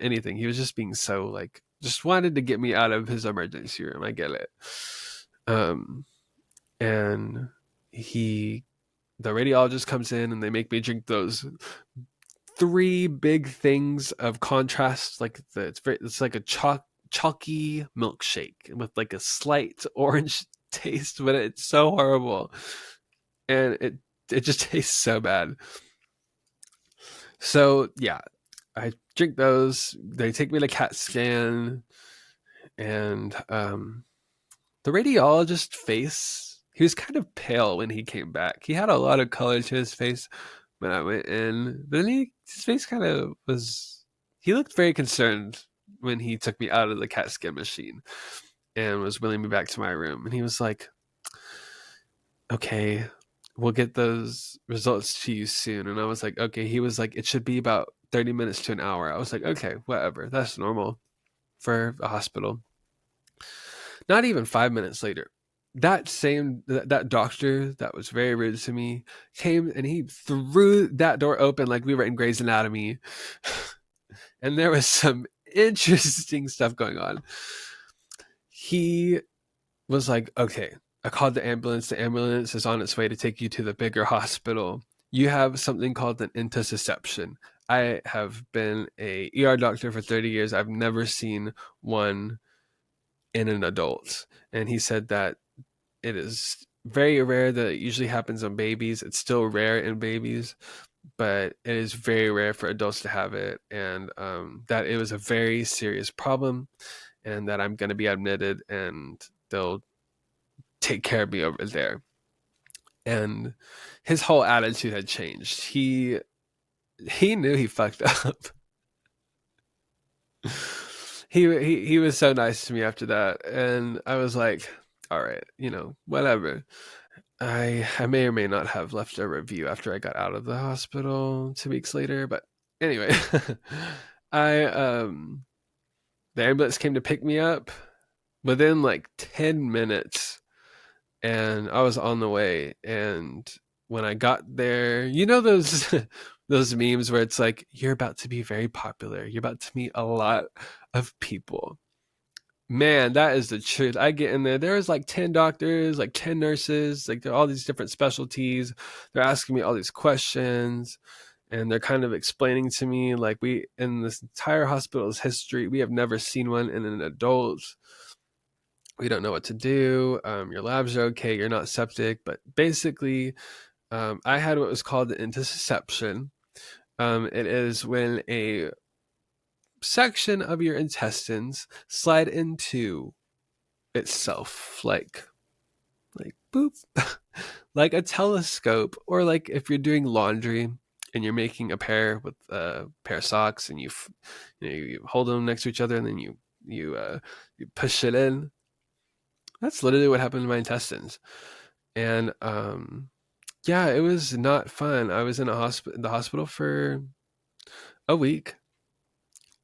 anything. He was just being so like, just wanted to get me out of his emergency room. I get it. Um, and he, the radiologist comes in, and they make me drink those three big things of contrast. Like it's like a chalky milkshake with like a slight orange taste, but it's so horrible, and it just tastes so bad. So yeah, I drink those. They take me to CAT scan, and the radiologist face, he was kind of pale when he came back. He had a lot of color to his face when I went in, but then his face kind of was. He looked very concerned when he took me out of the CAT scan machine and was wheeling me back to my room. And he was like, "Okay, we'll get those results to you soon." And I was like, "Okay." He was like, "It should be about 30 minutes to an hour." I was like, "Okay, whatever. That's normal for a hospital." Not even 5 minutes later, that doctor that was very rude to me came, and he threw that door open like we were in Grey's Anatomy. And there was some interesting stuff going on. He was like, "Okay, I called the ambulance. The ambulance is on its way to take you to the bigger hospital. You have something called an intussusception." I have been a ER doctor for 30 years. I've never seen one in an adult. And he said that it is very rare, that it usually happens on babies. It's still rare in babies, but it is very rare for adults to have it. And that it was a very serious problem, and that I'm going to be admitted, and they'll take care of me over there. And his whole attitude had changed. He knew he fucked up. He was so nice to me after that, and I was like, "All right, whatever." I may or may not have left a review after I got out of the hospital 2 weeks later, but anyway, I the ambulance came to pick me up within like 10 minutes, and I was on the way. And when I got there, those those memes where it's like, you're about to be very popular, you're about to meet a lot of people. Man, that is the truth. I get in there. There's like 10 doctors, like 10 nurses, like there are all these different specialties. They're asking me all these questions, and they're kind of explaining to me like, we in this entire hospital's history, we have never seen one in an adult. We don't know what to do. Your labs are okay. You're not septic. But basically, I had what was called the intussusception. It is when a section of your intestines slide into itself, like boop, like a telescope, or like if you're doing laundry and you're making a pair with a pair of socks, and you hold them next to each other, and then you push it in. That's literally what happened to my intestines. And yeah, it was not fun. I was in the hospital for a week.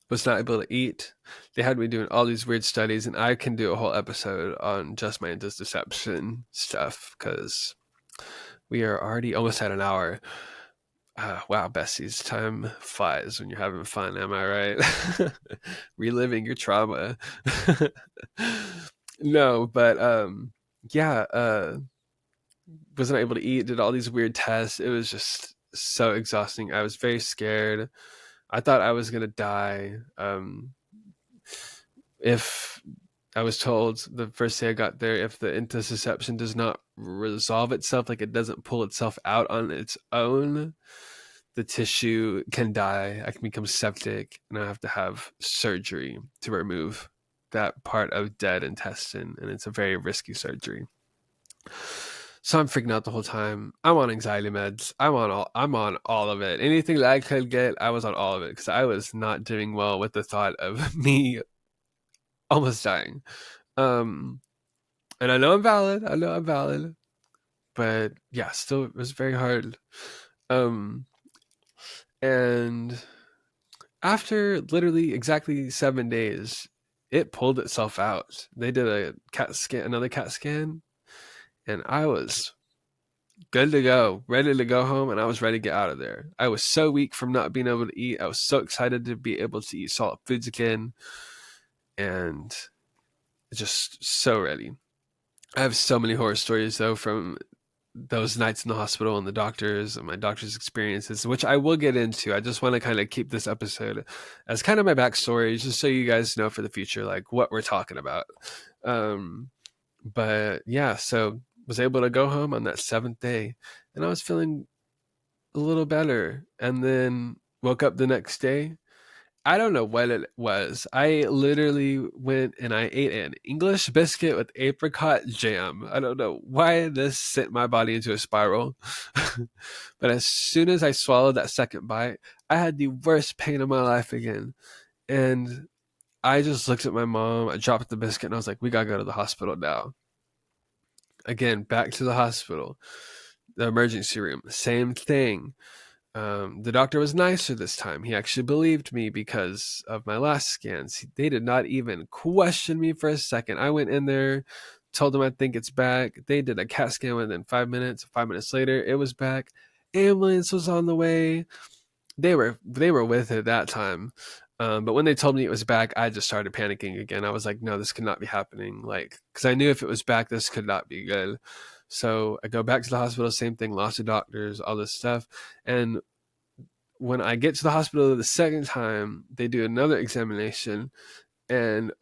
Was not able to eat. They had me doing all these weird studies, and I can do a whole episode on just my deception stuff, because we are already almost at an hour. Wow, Bessies, time flies when you're having fun. Am I right? Reliving your trauma. No, but yeah, wasn't able to eat. Did all these weird tests. It was just so exhausting. I was very scared. I thought I was gonna die. If I was told the first day I got there, if the intussusception does not resolve itself, like it doesn't pull itself out on its own, the tissue can die. I can become septic, and I have to have surgery to remove that part of dead intestine, and it's a very risky surgery. So I'm freaking out the whole time. I'm on anxiety meds. I'm on all of it. Anything that I could get, I was on all of it, because I was not doing well with the thought of me almost dying. And I know I'm valid. But yeah, still it was very hard. And after literally exactly 7 days, it pulled itself out. They did another CAT scan, and I was good to go, ready to go home, and I was ready to get out of there. I was so weak from not being able to eat. I was so excited to be able to eat solid foods again, and just so ready. I have so many horror stories though from those nights in the hospital and the doctors and my doctor's experiences, which I will get into. I just want to kind of keep this episode as kind of my backstory, just so you guys know for the future, like what we're talking about. But yeah, so was able to go home on that 7th day, and I was feeling a little better. And then woke up the next day. I don't know what it was. I literally went and I ate an English biscuit with apricot jam. I don't know why this sent my body into a spiral. But as soon as I swallowed that second bite, I had the worst pain of my life again. And I just looked at my mom. I dropped the biscuit and I was like, we got to go to the hospital now. Again, back to the hospital, the emergency room, same thing. The doctor was nicer this time. He actually believed me because of my last scans. They did not even question me for a second. I went in there, told them I think it's back. They did a CAT scan within 5 minutes. 5 minutes later, it was back. Ambulance was on the way. They were with it that time. But when they told me it was back, I just started panicking again. I was like, no, this could not be happening. Like, because I knew if it was back, this could not be good. So I go back to the hospital, same thing, lots of doctors, all this stuff. And when I get to the hospital the second time, they do another examination, and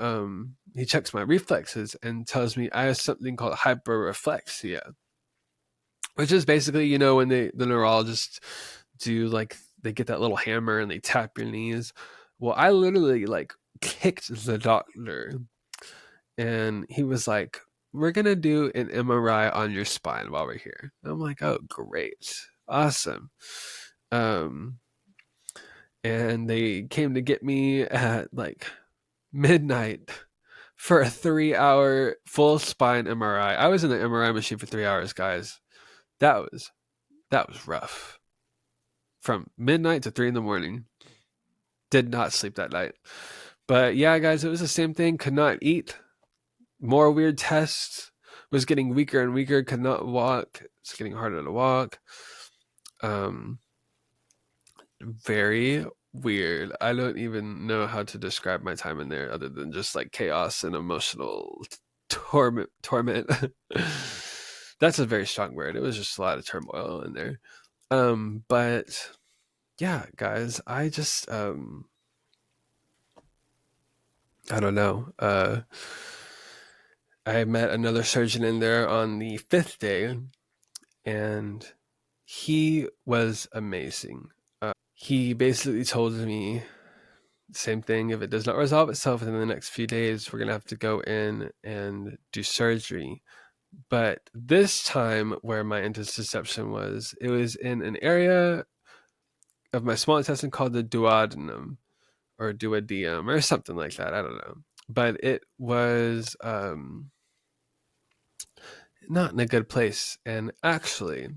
he checks my reflexes and tells me I have something called hyperreflexia, which is basically, when the neurologists do, like, they get that little hammer and they tap your knees. Well, I literally like kicked the doctor, and he was like, we're going to do an MRI on your spine while we're here. I'm like, oh, great. Awesome. And they came to get me at like midnight for a 3-hour full spine MRI. I was in the MRI machine for 3 hours, guys. That was rough. From midnight to 3 in the morning. Did not sleep that night. But yeah, guys, it was the same thing. Could not eat. More weird tests. Was getting weaker and weaker. Could not walk. It's getting harder to walk. Very weird. I don't even know how to describe my time in there other than just like chaos and emotional torment. That's a very strong word. It was just a lot of turmoil in there. But yeah, guys, I just I don't know. I met another surgeon in there on the 5th day, and he was amazing. He basically told me same thing. If it does not resolve itself within the next few days, we're going to have to go in and do surgery. But this time where my intussusception was, it was in an area of my small intestine called the duodenum or duodenum or something like that. I don't know. But it was not in a good place. And actually,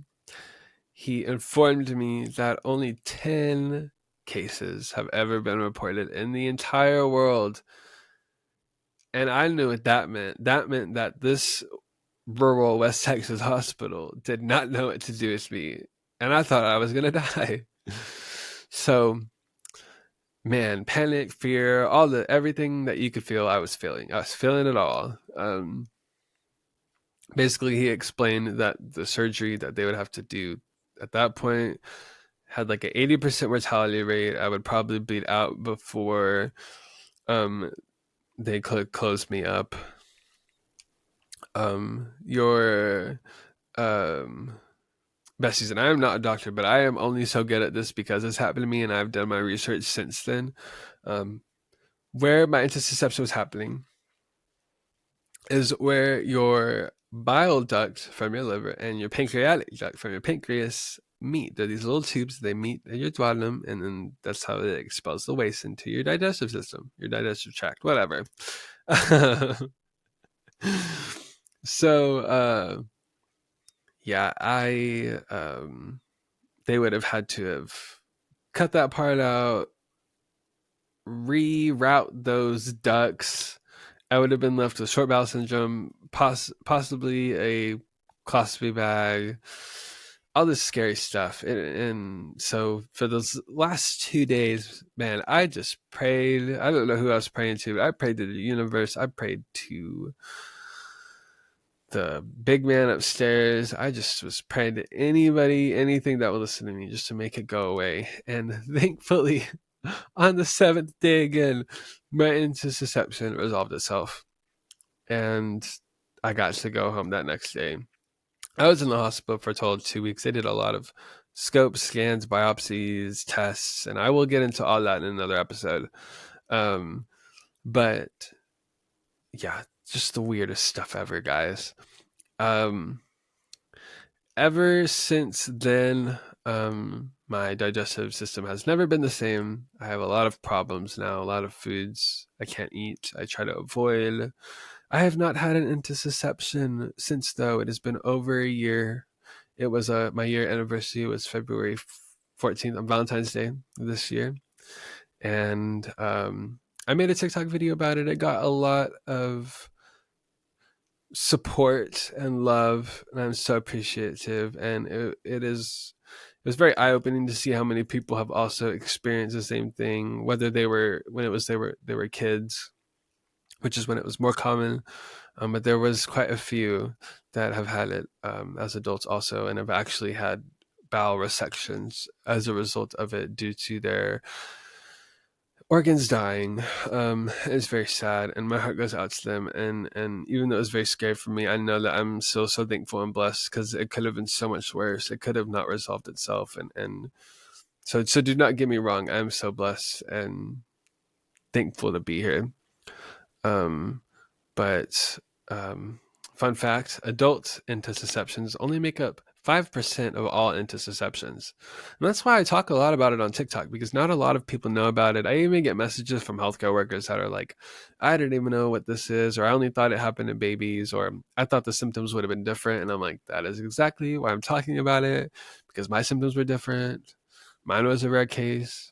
he informed me that only 10 cases have ever been reported in the entire world. And I knew what that meant. That meant that this rural West Texas hospital did not know what to do with me. And I thought I was going to die. So, man, panic, fear, everything that you could feel, I was feeling. I was feeling it all. Basically, he explained that the surgery that they would have to do at that point had like an 80% mortality rate. I would probably bleed out before they could close me up. Your besties, and I am not a doctor, but I am only so good at this because it's happened to me, and I've done my research since then. Where my intussusception was happening is where your bile duct from your liver and your pancreatic duct from your pancreas meet. They're these little tubes. They meet in your duodenum, and then that's how it expels the waste into your digestive system, your digestive tract, whatever. So, yeah, they would have had to have cut that part out, reroute those ducts. I would have been left with short bowel syndrome, possibly a colostomy bag, all this scary stuff. And so for those last 2 days, man, I just prayed. I don't know who I was praying to, but I prayed to the universe. I prayed to the big man upstairs. I just was praying to anybody, anything that would listen to me just to make it go away. And thankfully, on the 7th day again, my intussusception resolved itself. And I got to go home that next day. I was in the hospital for a total of 2 weeks. They did a lot of scopes, scans, biopsies, tests, and I will get into all that in another episode. But yeah, just the weirdest stuff ever, guys. Ever since then, my digestive system has never been the same. I have a lot of problems now, a lot of foods I can't eat, I try to avoid. I have not had an intussusception since, though. It has been over a year. It was my year anniversary was February 14th on Valentine's Day this year. And I made a TikTok video about it. It got a lot of support and love, and I'm so appreciative. And it was very eye-opening to see how many people have also experienced the same thing, whether they were kids, which is when it was more common, but there was quite a few that have had it as adults also, and have actually had bowel resections as a result of it due to their organs dying. It's very sad, and my heart goes out to them. And even though it was very scary for me, I know that I'm so thankful and blessed, because it could have been so much worse. It could have not resolved itself, and so do not get me wrong. I'm so blessed and thankful to be here. But fun fact: adult intussusceptions only make up 5% of all intussusceptions. And that's why I talk a lot about it on TikTok, because not a lot of people know about it. I even get messages from healthcare workers that are like, I didn't even know what this is, or I only thought it happened in babies, or I thought the symptoms would have been different. And I'm like, that is exactly why I'm talking about it, because my symptoms were different. Mine was a rare case,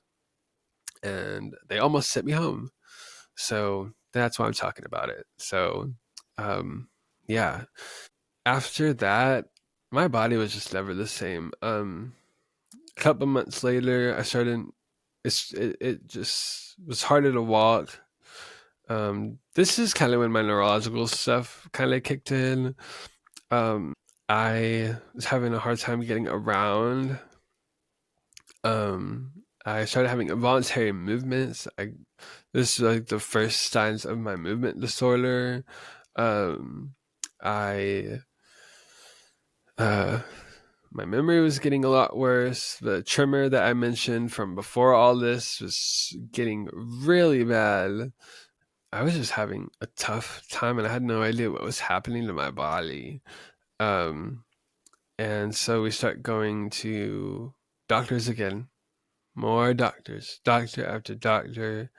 and they almost sent me home. So that's why I'm talking about it. So, yeah. After that, my body was just never the same. A couple months later, I started. It just was harder to walk. This is kind of when my neurological stuff kind of kicked in. I was having a hard time getting around. I started having involuntary movements. This is like the first signs of my movement disorder. I My memory was getting a lot worse. The tremor that I mentioned from before all this was getting really bad. I was just having a tough time, and I had no idea what was happening to my body. And so we start going to doctors again, more doctors, doctor after doctor,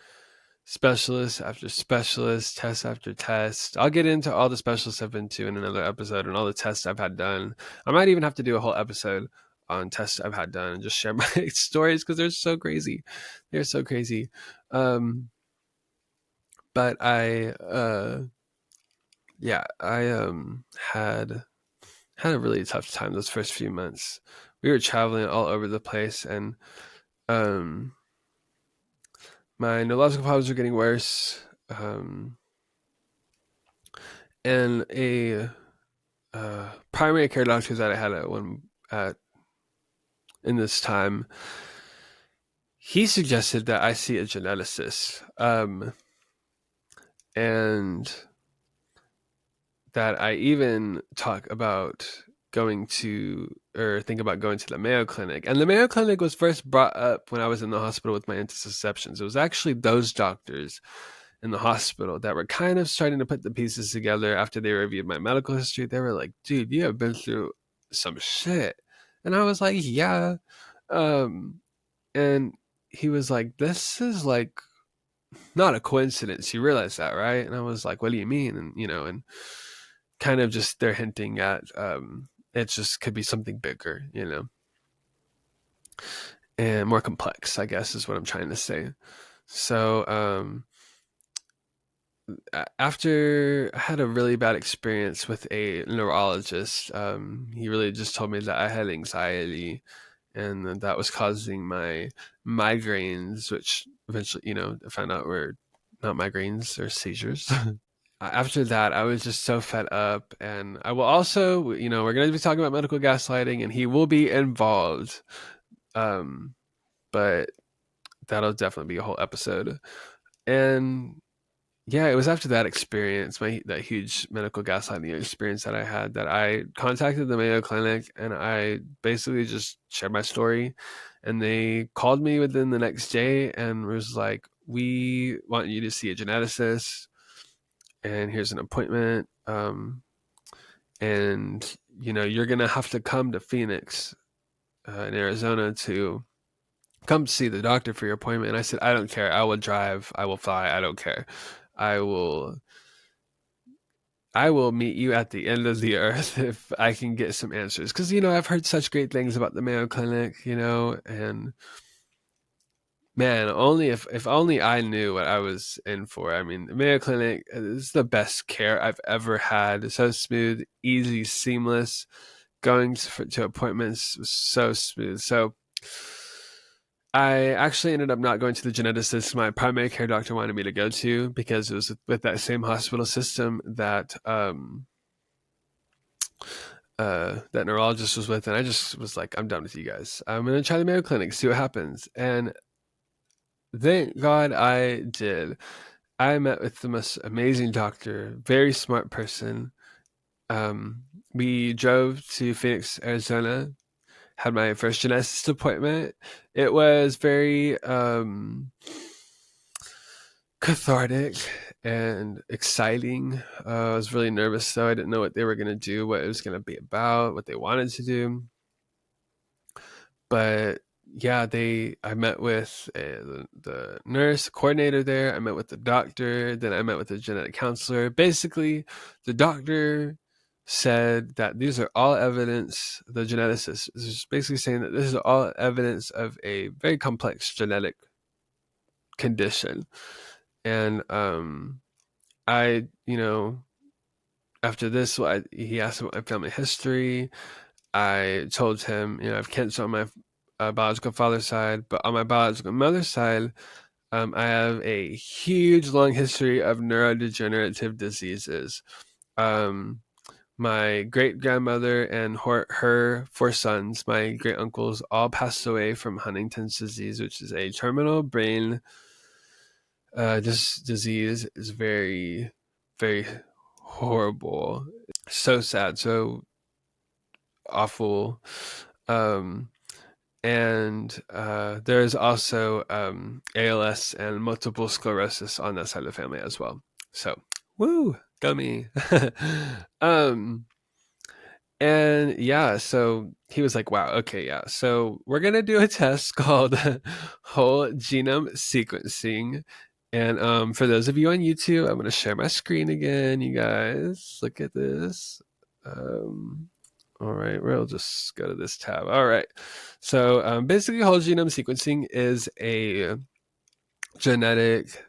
specialist after specialist, test after test. I'll get into all the specialists I've been to in another episode and all the tests I've had done. I might even have to do a whole episode on tests I've had done and just share my stories because they're so crazy. They're so crazy. But I had a really tough time those first few months. We were traveling all over the place, and my neurological problems were getting worse. And a primary care doctor that I had in this time, he suggested that I see a geneticist, and that I even talk about think about going to the Mayo Clinic. And the Mayo Clinic was first brought up when I was in the hospital with my intussusceptions. It was actually those doctors in the hospital that were kind of starting to put the pieces together after they reviewed my medical history. They were like, dude, you have been through some shit. And I was like, yeah. And he was like, this is like not a coincidence. You realize that, right? And I was like, what do you mean? And, and kind of just they're hinting at it just could be something bigger, and more complex, I guess is what I'm trying to say. So after I had a really bad experience with a neurologist, he really just told me that I had anxiety and that was causing my migraines, which eventually, I found out were not migraines, or seizures. After that, I was just so fed up. And I will also, we're going to be talking about medical gaslighting, and he will be involved. But that'll definitely be a whole episode. And yeah, it was after that experience, that huge medical gaslighting experience that I had, that I contacted the Mayo Clinic, and I basically just shared my story. And they called me within the next day and was like, we want you to see a geneticist, and here's an appointment. And you're gonna have to come to Phoenix, in Arizona, to come see the doctor for your appointment. And I said, I don't care. I will drive. I will fly. I don't care. I will meet you at the end of the earth if I can get some answers. Because, I've heard such great things about the Mayo Clinic, and man, if only I knew what I was in for. I mean, the Mayo Clinic is the best care I've ever had. It's so smooth, easy, seamless. Going to appointments was so smooth. So I actually ended up not going to the geneticist my primary care doctor wanted me to go to, because it was with that same hospital system that that neurologist was with. And I just was like, I'm done with you guys. I'm going to try the Mayo Clinic, see what happens. And thank God I did. I met with the most amazing doctor, very smart person. We drove to Phoenix, Arizona, had my first geneticist appointment. It was very cathartic and exciting. I was really nervous, though. I didn't know what they were going to do, what it was going to be about, what they wanted to do. But yeah, I met with the nurse coordinator there. I met with the doctor. Then I met with the genetic counselor. Basically, the doctor said that these are all evidence. The geneticist is basically saying that this is all evidence of a very complex genetic condition. And I, after this, he asked about my family history. I told him, I have cancer on my biological father's side, but on my biological mother's side, I have a huge long history of neurodegenerative diseases. My great grandmother and her four sons, my great uncles, all passed away from Huntington's disease, which is a terminal brain this disease. Is very, very horrible. So sad. So awful. Um, and there's also ALS and multiple sclerosis on that side of the family as well. So, woo, go me. um, and yeah, so he was like, wow, okay, yeah. So we're going to do a test called whole genome sequencing. And for those of you on YouTube, I'm going to share my screen again, you guys. Look at this. All right, we'll just go to this tab. All right. So basically, whole genome sequencing is a genetic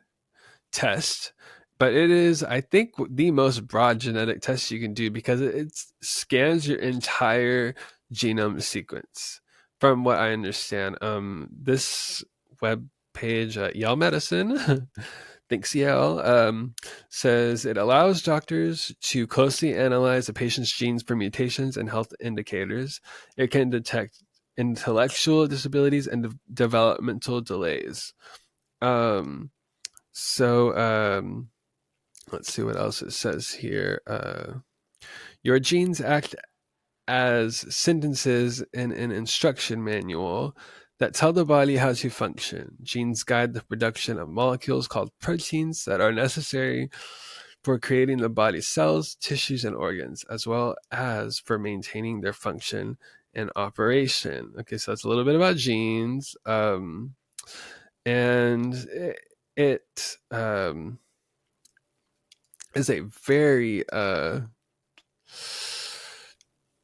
test, but it is, I think, the most broad genetic test you can do because it scans your entire genome sequence. From what I understand, this web page at Yale Medicine, thanks Yale, says it allows doctors to closely analyze a patient's genes for mutations and health indicators. It can detect intellectual disabilities and developmental delays. So let's see what else it says here. Your genes act as sentences in an instruction manual that tell the body how to function. Genes guide the production of molecules called proteins that are necessary for creating the body's cells, tissues, and organs, as well as for maintaining their function and operation. Okay, so that's a little bit about genes. And it is a very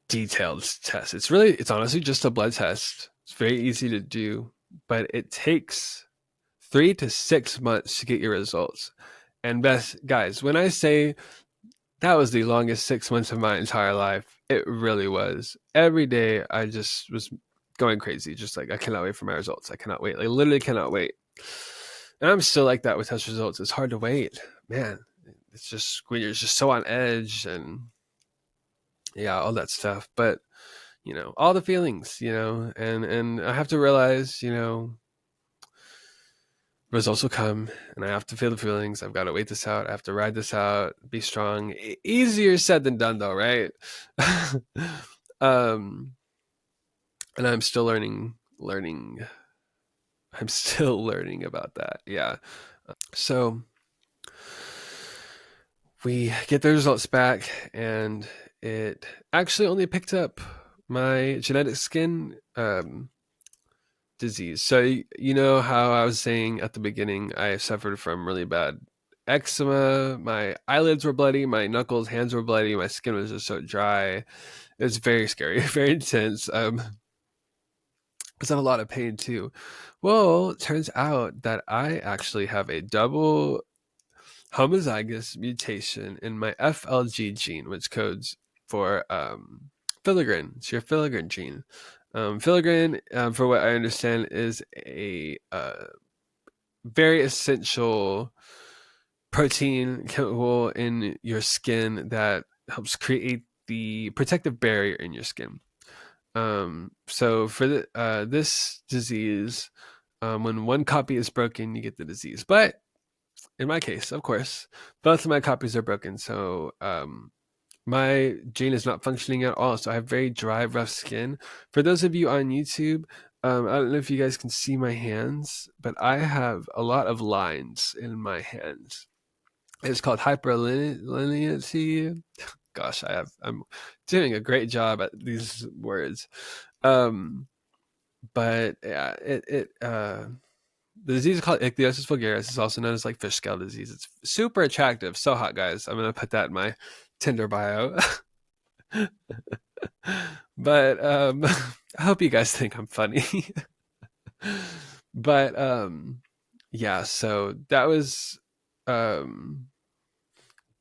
detailed test. It's honestly just a blood test. It's very easy to do, but it takes 3 to 6 months to get your results. And best guys, when I say that was the longest 6 months of my entire life, it really was. Every day I just was going crazy, just like I cannot wait for my results. I cannot wait. I literally cannot wait. And I'm still like that with test results. It's hard to wait, man. It's just when you're just so on edge and yeah, all that stuff. But all the feelings, and I have to realize, results will come, and I have to feel the feelings. I've got to wait this out. I have to ride this out. Be strong. Easier said than done, though, right? And I'm still learning. I'm still learning about that. Yeah. So we get the results back, and it actually only picked up my genetic skin disease. So you know how I was saying at the beginning, I suffered from really bad eczema. My eyelids were bloody, my knuckles, hands were bloody, my skin was just so dry. It was very scary, very intense. I was in a lot of pain too. Well, it turns out that I actually have a double homozygous mutation in my FLG gene, which codes for filigrin. It's your filigrin gene. Filigrin, for what I understand, is a very essential protein chemical in your skin that helps create the protective barrier in your skin. So for this disease, when one copy is broken, you get the disease. But in my case, of course, both of my copies are broken. So my gene is not functioning at all. So I have very dry, rough skin. For those of you on YouTube, I don't know if you guys can see my hands, but I have a lot of lines in my hands. It's called hyperlinearity. Gosh, I'm doing a great job at these words. But yeah, the disease is called ichthyosis vulgaris. It's also known as like fish scale disease. It's super attractive, so hot, guys. I'm gonna put that in my Tinder bio. But I hope you guys think I'm funny. But yeah, so that was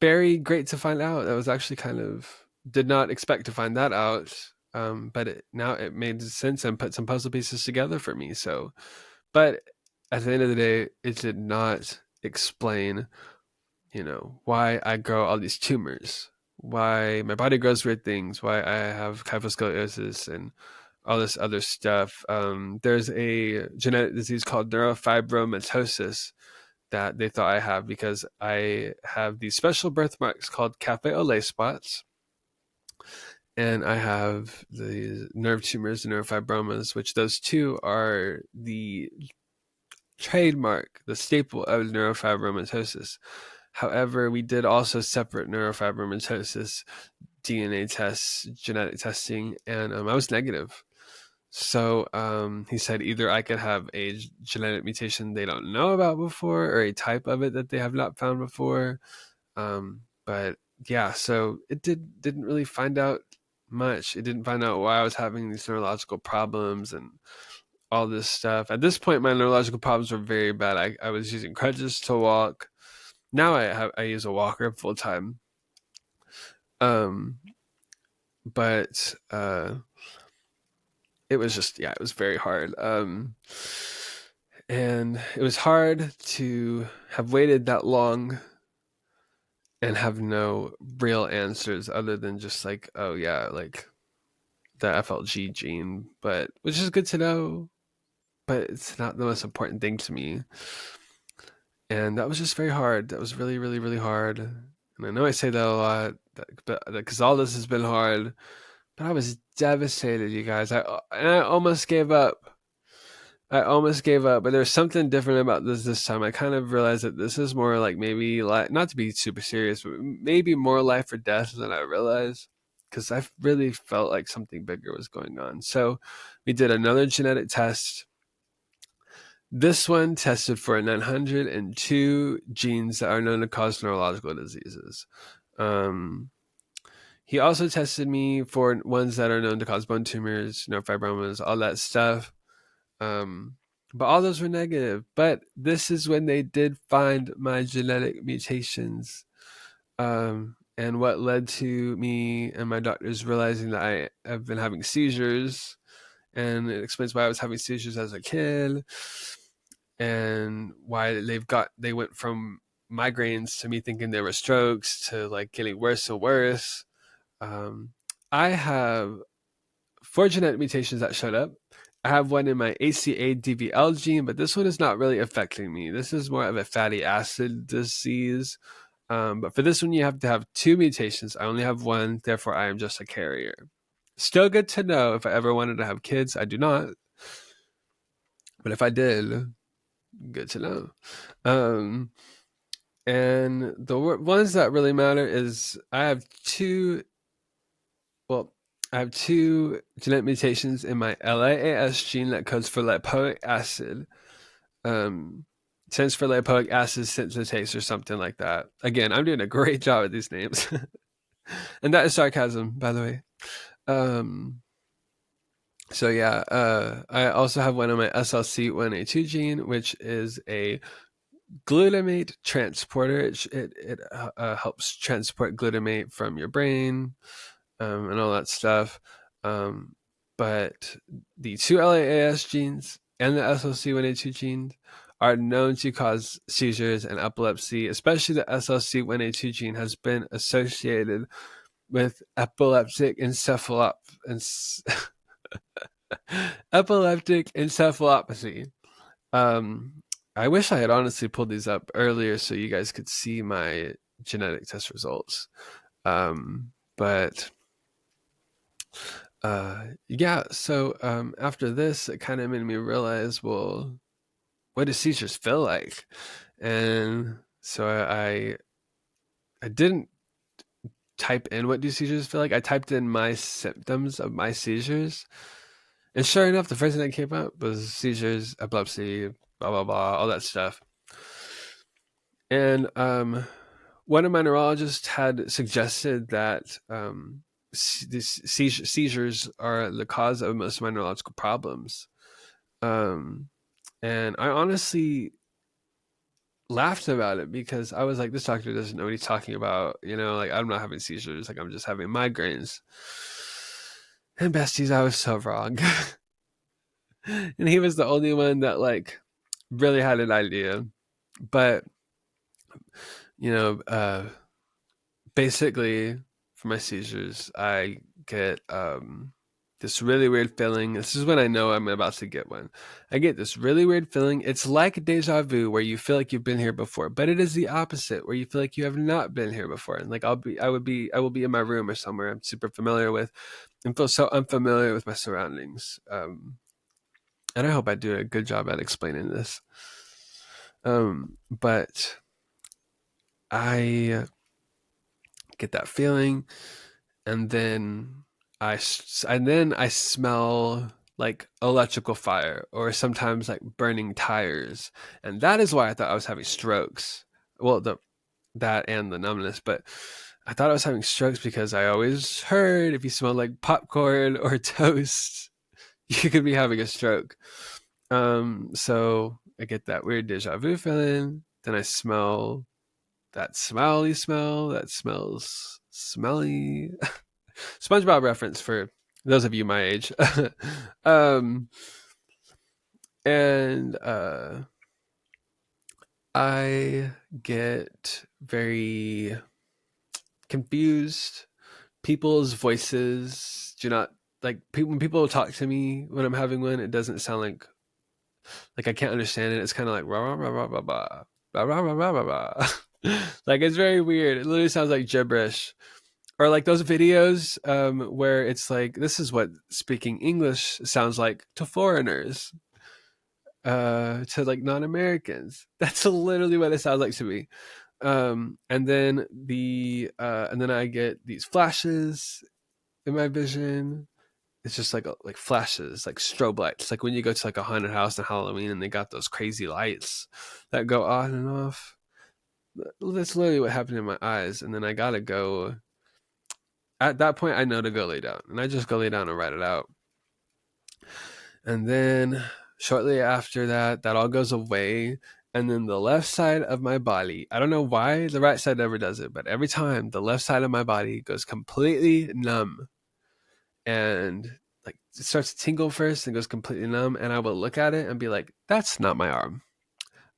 very great to find out. That was actually kind of did not expect to find that out. But now it made sense and put some puzzle pieces together for me. So, but at the end of the day, it did not explain, why I grow all these tumors, why my body grows weird things, why I have kyphoscoliosis and all this other stuff. There's a genetic disease called neurofibromatosis that they thought I have because I have these special birthmarks called cafe au lait spots. and I have the nerve tumors and neurofibromas, which those two are the trademark, the staple of neurofibromatosis. However, we did also separate neurofibromatosis DNA tests, genetic testing, and I was negative. So he said either I could have a genetic mutation they don't know about before, or a type of it that they have not found before. But yeah, so it didn't really find out much. It didn't find out why I was having these neurological problems and all this stuff. At this point, my neurological problems were very bad. I was using crutches to walk. Now I use a walker full time. Um, but it was just, yeah, it was very hard. And it was hard to have waited that long and have no real answers other than just like, oh yeah, like the FLG gene, but which is good to know, but it's not the most important thing to me. And that was just very hard. That was really, really, really hard. And I know I say that a lot, because all this has been hard. But I was devastated, you guys. I almost gave up. But there's something different about this time. I kind of realized that this is more like maybe not to be super serious, but maybe more life or death than I realized, because I really felt like something bigger was going on. So we did another genetic test. This one tested for 902 genes that are known to cause neurological diseases. He also tested me for ones that are known to cause bone tumors, neurofibromas, all that stuff. But all those were negative. But this is when they did find my genetic mutations. And what led to me and my doctors realizing that I have been having seizures. And it explains why I was having seizures as a kid and why they went from migraines to me thinking they were strokes to like getting worse and worse. I have 4 genetic mutations that showed up. I have one in my ACA-DVL gene, but this one is not really affecting me. This is more of a fatty acid disease. But for this one, you have to have 2 mutations. I only have 1, therefore I am just a carrier. Still good to know if I ever wanted to have kids. I do not. But if I did, good to know. And the ones that really matter is I have 2 genetic mutations in my LAAS gene that codes for lipoic acid. Stands for lipoic acid synthetase or something like that. Again, I'm doing a great job at these names. And that is sarcasm, by the way. So yeah, I also have one on my SLC1A2 gene, which is a glutamate transporter. It helps transport glutamate from your brain and all that stuff. But the 2 LAAS genes and the SLC1A2 genes are known to cause seizures and epilepsy. Especially the SLC1A2 gene has been associated with epileptic encephalopathy. I wish I had honestly pulled these up earlier so you guys could see my genetic test results. But yeah, so after this, it kind of made me realize, well, what do seizures feel like? And so I didn't type in what do seizures feel like. I typed in my symptoms of my seizures, and sure enough, the first thing that came up was seizures, epilepsy, blah blah blah, all that stuff. And one of my neurologists had suggested that these seizures are the cause of most of my neurological problems. And I honestly laughed about it because I was like, this doctor doesn't know what he's talking about. Like I'm not having seizures. Like I'm just having migraines. And besties, I was so wrong. And he was the only one that like really had an idea. But, basically for my seizures, I get this really weird feeling. This is when I know I'm about to get one. I get this really weird feeling. It's like deja vu, where you feel like you've been here before, but it is the opposite, where you feel like you have not been here before. And like I will be in my room or somewhere I'm super familiar with, and feel so unfamiliar with my surroundings. And I hope I do a good job at explaining this. But I get that feeling, and then I smell like electrical fire, or sometimes like burning tires, and that is why I thought I was having strokes. Well, that and the numbness, but I thought I was having strokes because I always heard if you smell like popcorn or toast, you could be having a stroke. So I get that weird deja vu feeling. Then I smell that smelly smell that smells smelly. SpongeBob reference for those of you my age. um, and I get very confused. People's voices do not like when people talk to me when I'm having one. It doesn't sound like I can't understand it. It's kind of like rah rah rah rah rah rah rah rah rah rah rah. Like it's very weird. It literally sounds like gibberish. Or like those videos where it's like, this is what speaking English sounds like to foreigners, to like non-Americans. That's literally what it sounds like to me. And then I get these flashes in my vision. It's just like flashes, like strobe lights, like when you go to like a haunted house on Halloween and they got those crazy lights that go on and off. That's literally what happened in my eyes. And then I gotta go. At that point, I know to go lay down, and I just go lay down and write it out. And then shortly after that, that all goes away. And then the left side of my body, I don't know why the right side never does it, but every time the left side of my body goes completely numb, and like it starts to tingle first and goes completely numb. And I will look at it and be like, that's not my arm.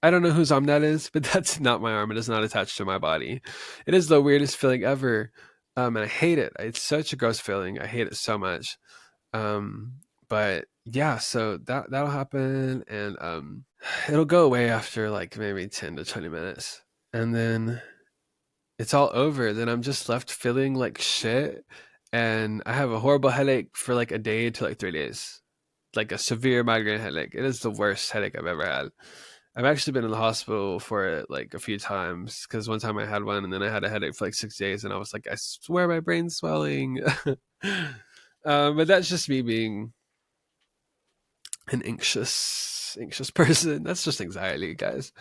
I don't know whose arm that is, but that's not my arm. It is not attached to my body. It is the weirdest feeling ever. And I hate it. It's such a gross feeling. I hate it so much. But yeah, so that'll happen, and it'll go away after like maybe 10 to 20 minutes. And then it's all over. Then I'm just left feeling like shit. And I have a horrible headache for like a day to like 3 days. Like a severe migraine headache. It is the worst headache I've ever had. I've actually been in the hospital for it like a few times, because one time I had one and then I had a headache for like 6 days, and I was like, I swear my brain's swelling. But that's just me being an anxious person. That's just anxiety, guys.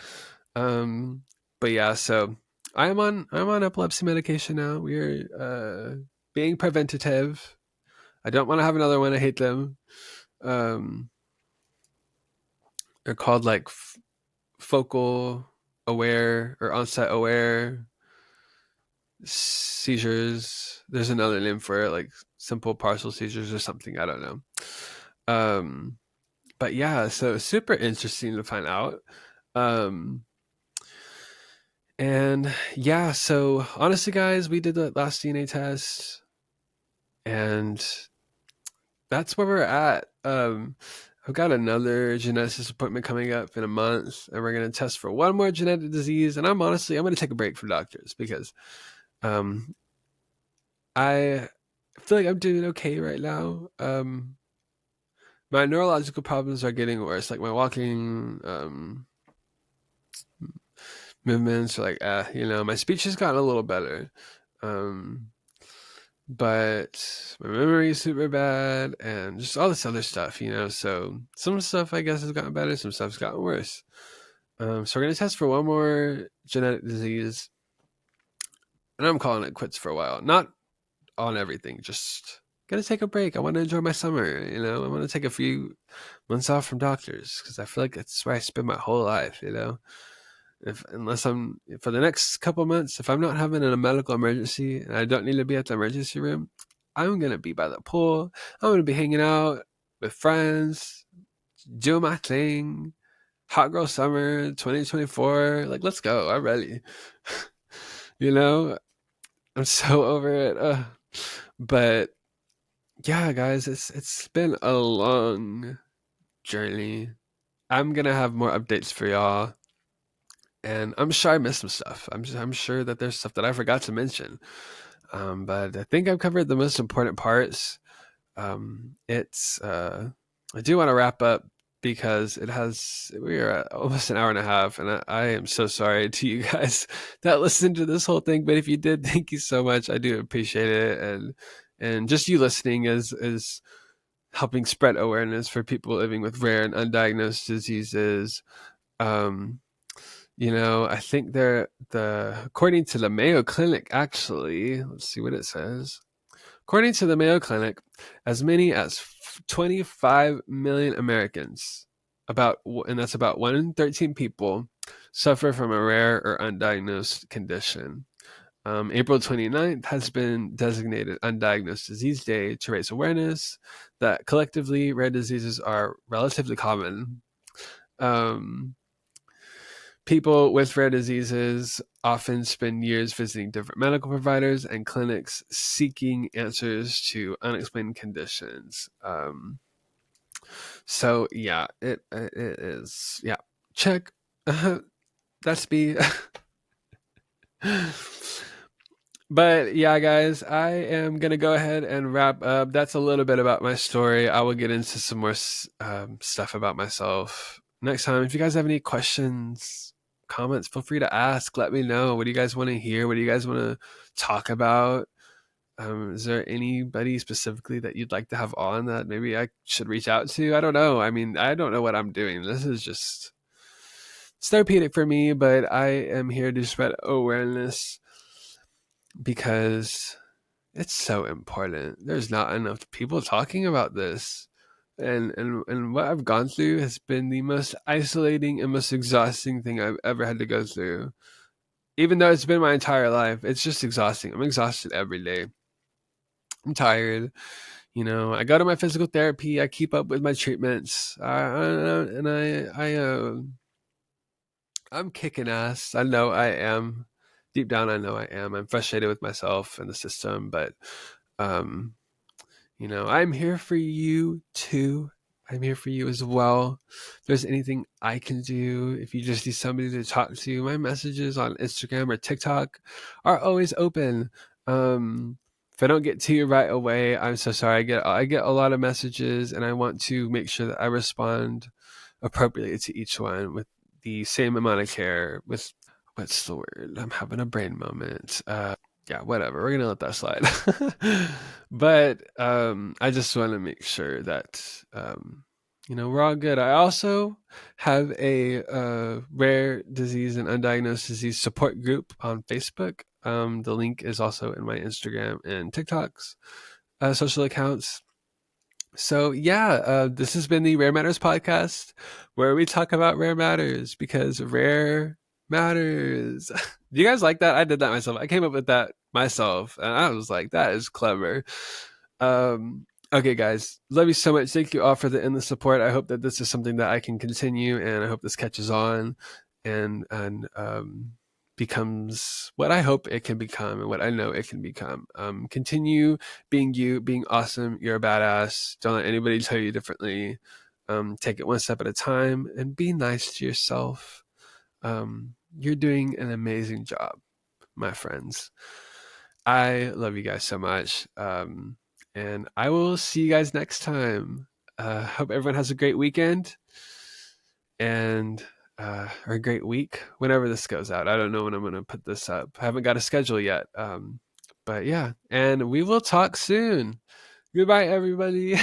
But yeah, so I'm on epilepsy medication now. We're being preventative. I don't want to have another one. I hate them. They're called like focal aware or onset aware seizures. There's another name for it, like simple partial seizures or something. I don't know. But yeah, so super interesting to find out. And yeah, so honestly, guys, we did the last DNA test, and that's where we're at. I've got another geneticist appointment coming up in a month, and we're going to test for one more genetic disease. And I'm going to take a break from doctors, because I feel like I'm doing okay right now. My neurological problems are getting worse. Like my walking movements are like, my speech has gotten a little better. But my memory is super bad, and just all this other stuff, So some stuff I guess has gotten better, some stuff's gotten worse. So we're gonna test for one more genetic disease, and I'm calling it quits for a while. Not on everything, just gonna take a break. I want to enjoy my summer. I want to take a few months off from doctors, because I feel like that's where I spend my whole life. Unless I'm for the next couple months, if I'm not having a medical emergency and I don't need to be at the emergency room, I'm gonna be by the pool. I'm gonna be hanging out with friends, doing my thing. Hot girl summer 2024. Like, let's go. I'm ready. I'm so over it. But yeah, guys, it's been a long journey. I'm gonna have more updates for y'all, and I'm sure I missed some stuff. I'm sure that there's stuff that I forgot to mention, but I think I've covered the most important parts. It's I do want to wrap up because we are at almost an hour and a half, and I am so sorry to you guys that listened to this whole thing. But if you did, thank you so much. I do appreciate it, and just you listening is helping spread awareness for people living with rare and undiagnosed diseases. Um, I think according to the Mayo Clinic, actually, let's see what it says. According to the Mayo Clinic, as many as 25 million Americans, and that's about 1 in 13 people, suffer from a rare or undiagnosed condition. April 29th has been designated Undiagnosed Disease Day to raise awareness that collectively rare diseases are relatively common. Um, People with rare diseases often spend years visiting different medical providers and clinics seeking answers to unexplained conditions. So yeah, it is. Yeah, check. That's me. But yeah, guys, I am gonna go ahead and wrap up. That's a little bit about my story. I will get into some more stuff about myself next time. If you guys have any questions, comments, feel free to ask. Let me know. What do you guys want to hear? What do you guys want to talk about? Is there anybody specifically that you'd like to have on that maybe I should reach out to? I don't know. I mean, I don't know what I'm doing. This is just it's therapeutic for me, but I am here to spread awareness because it's so important. There's not enough people talking about this. And what I've gone through has been the most isolating and most exhausting thing I've ever had to go through. Even though it's been my entire life, it's just exhausting. I'm exhausted every day. I'm tired. I go to my physical therapy. I keep up with my treatments. I'm kicking ass. I know I am. Deep down, I know I am. I'm frustrated with myself and the system, but um, I'm here for you too. I'm here for you as well. If there's anything I can do, if you just need somebody to talk to, my messages on Instagram or TikTok are always open. If I don't get to you right away, I'm so sorry. I get a lot of messages, and I want to make sure that I respond appropriately to each one with the same amount of care. With what's the word? I'm having a brain moment. Yeah, whatever. We're gonna let that slide. But I just want to make sure that we're all good. I also have a rare disease and undiagnosed disease support group on Facebook. The link is also in my Instagram and TikTok's social accounts. So yeah, this has been the Rare Matters podcast, where we talk about rare matters because rare matters. Do you guys like that? I did that myself. I came up with that myself, and I was like, that is clever. Okay, guys, love you so much. Thank you all for the endless support. I hope that this is something that I can continue, and I hope this catches on and becomes what I hope it can become and what I know it can become. Continue being you, being awesome. You're a badass. Don't let anybody tell you differently. Take it one step at a time and be nice to yourself. You're doing an amazing job, my friends. I love you guys so much. And I will see you guys next time. Hope everyone has a great weekend and or a great week whenever this goes out. I don't know when I'm going to put this up. I haven't got a schedule yet. But yeah, and we will talk soon. Goodbye, everybody.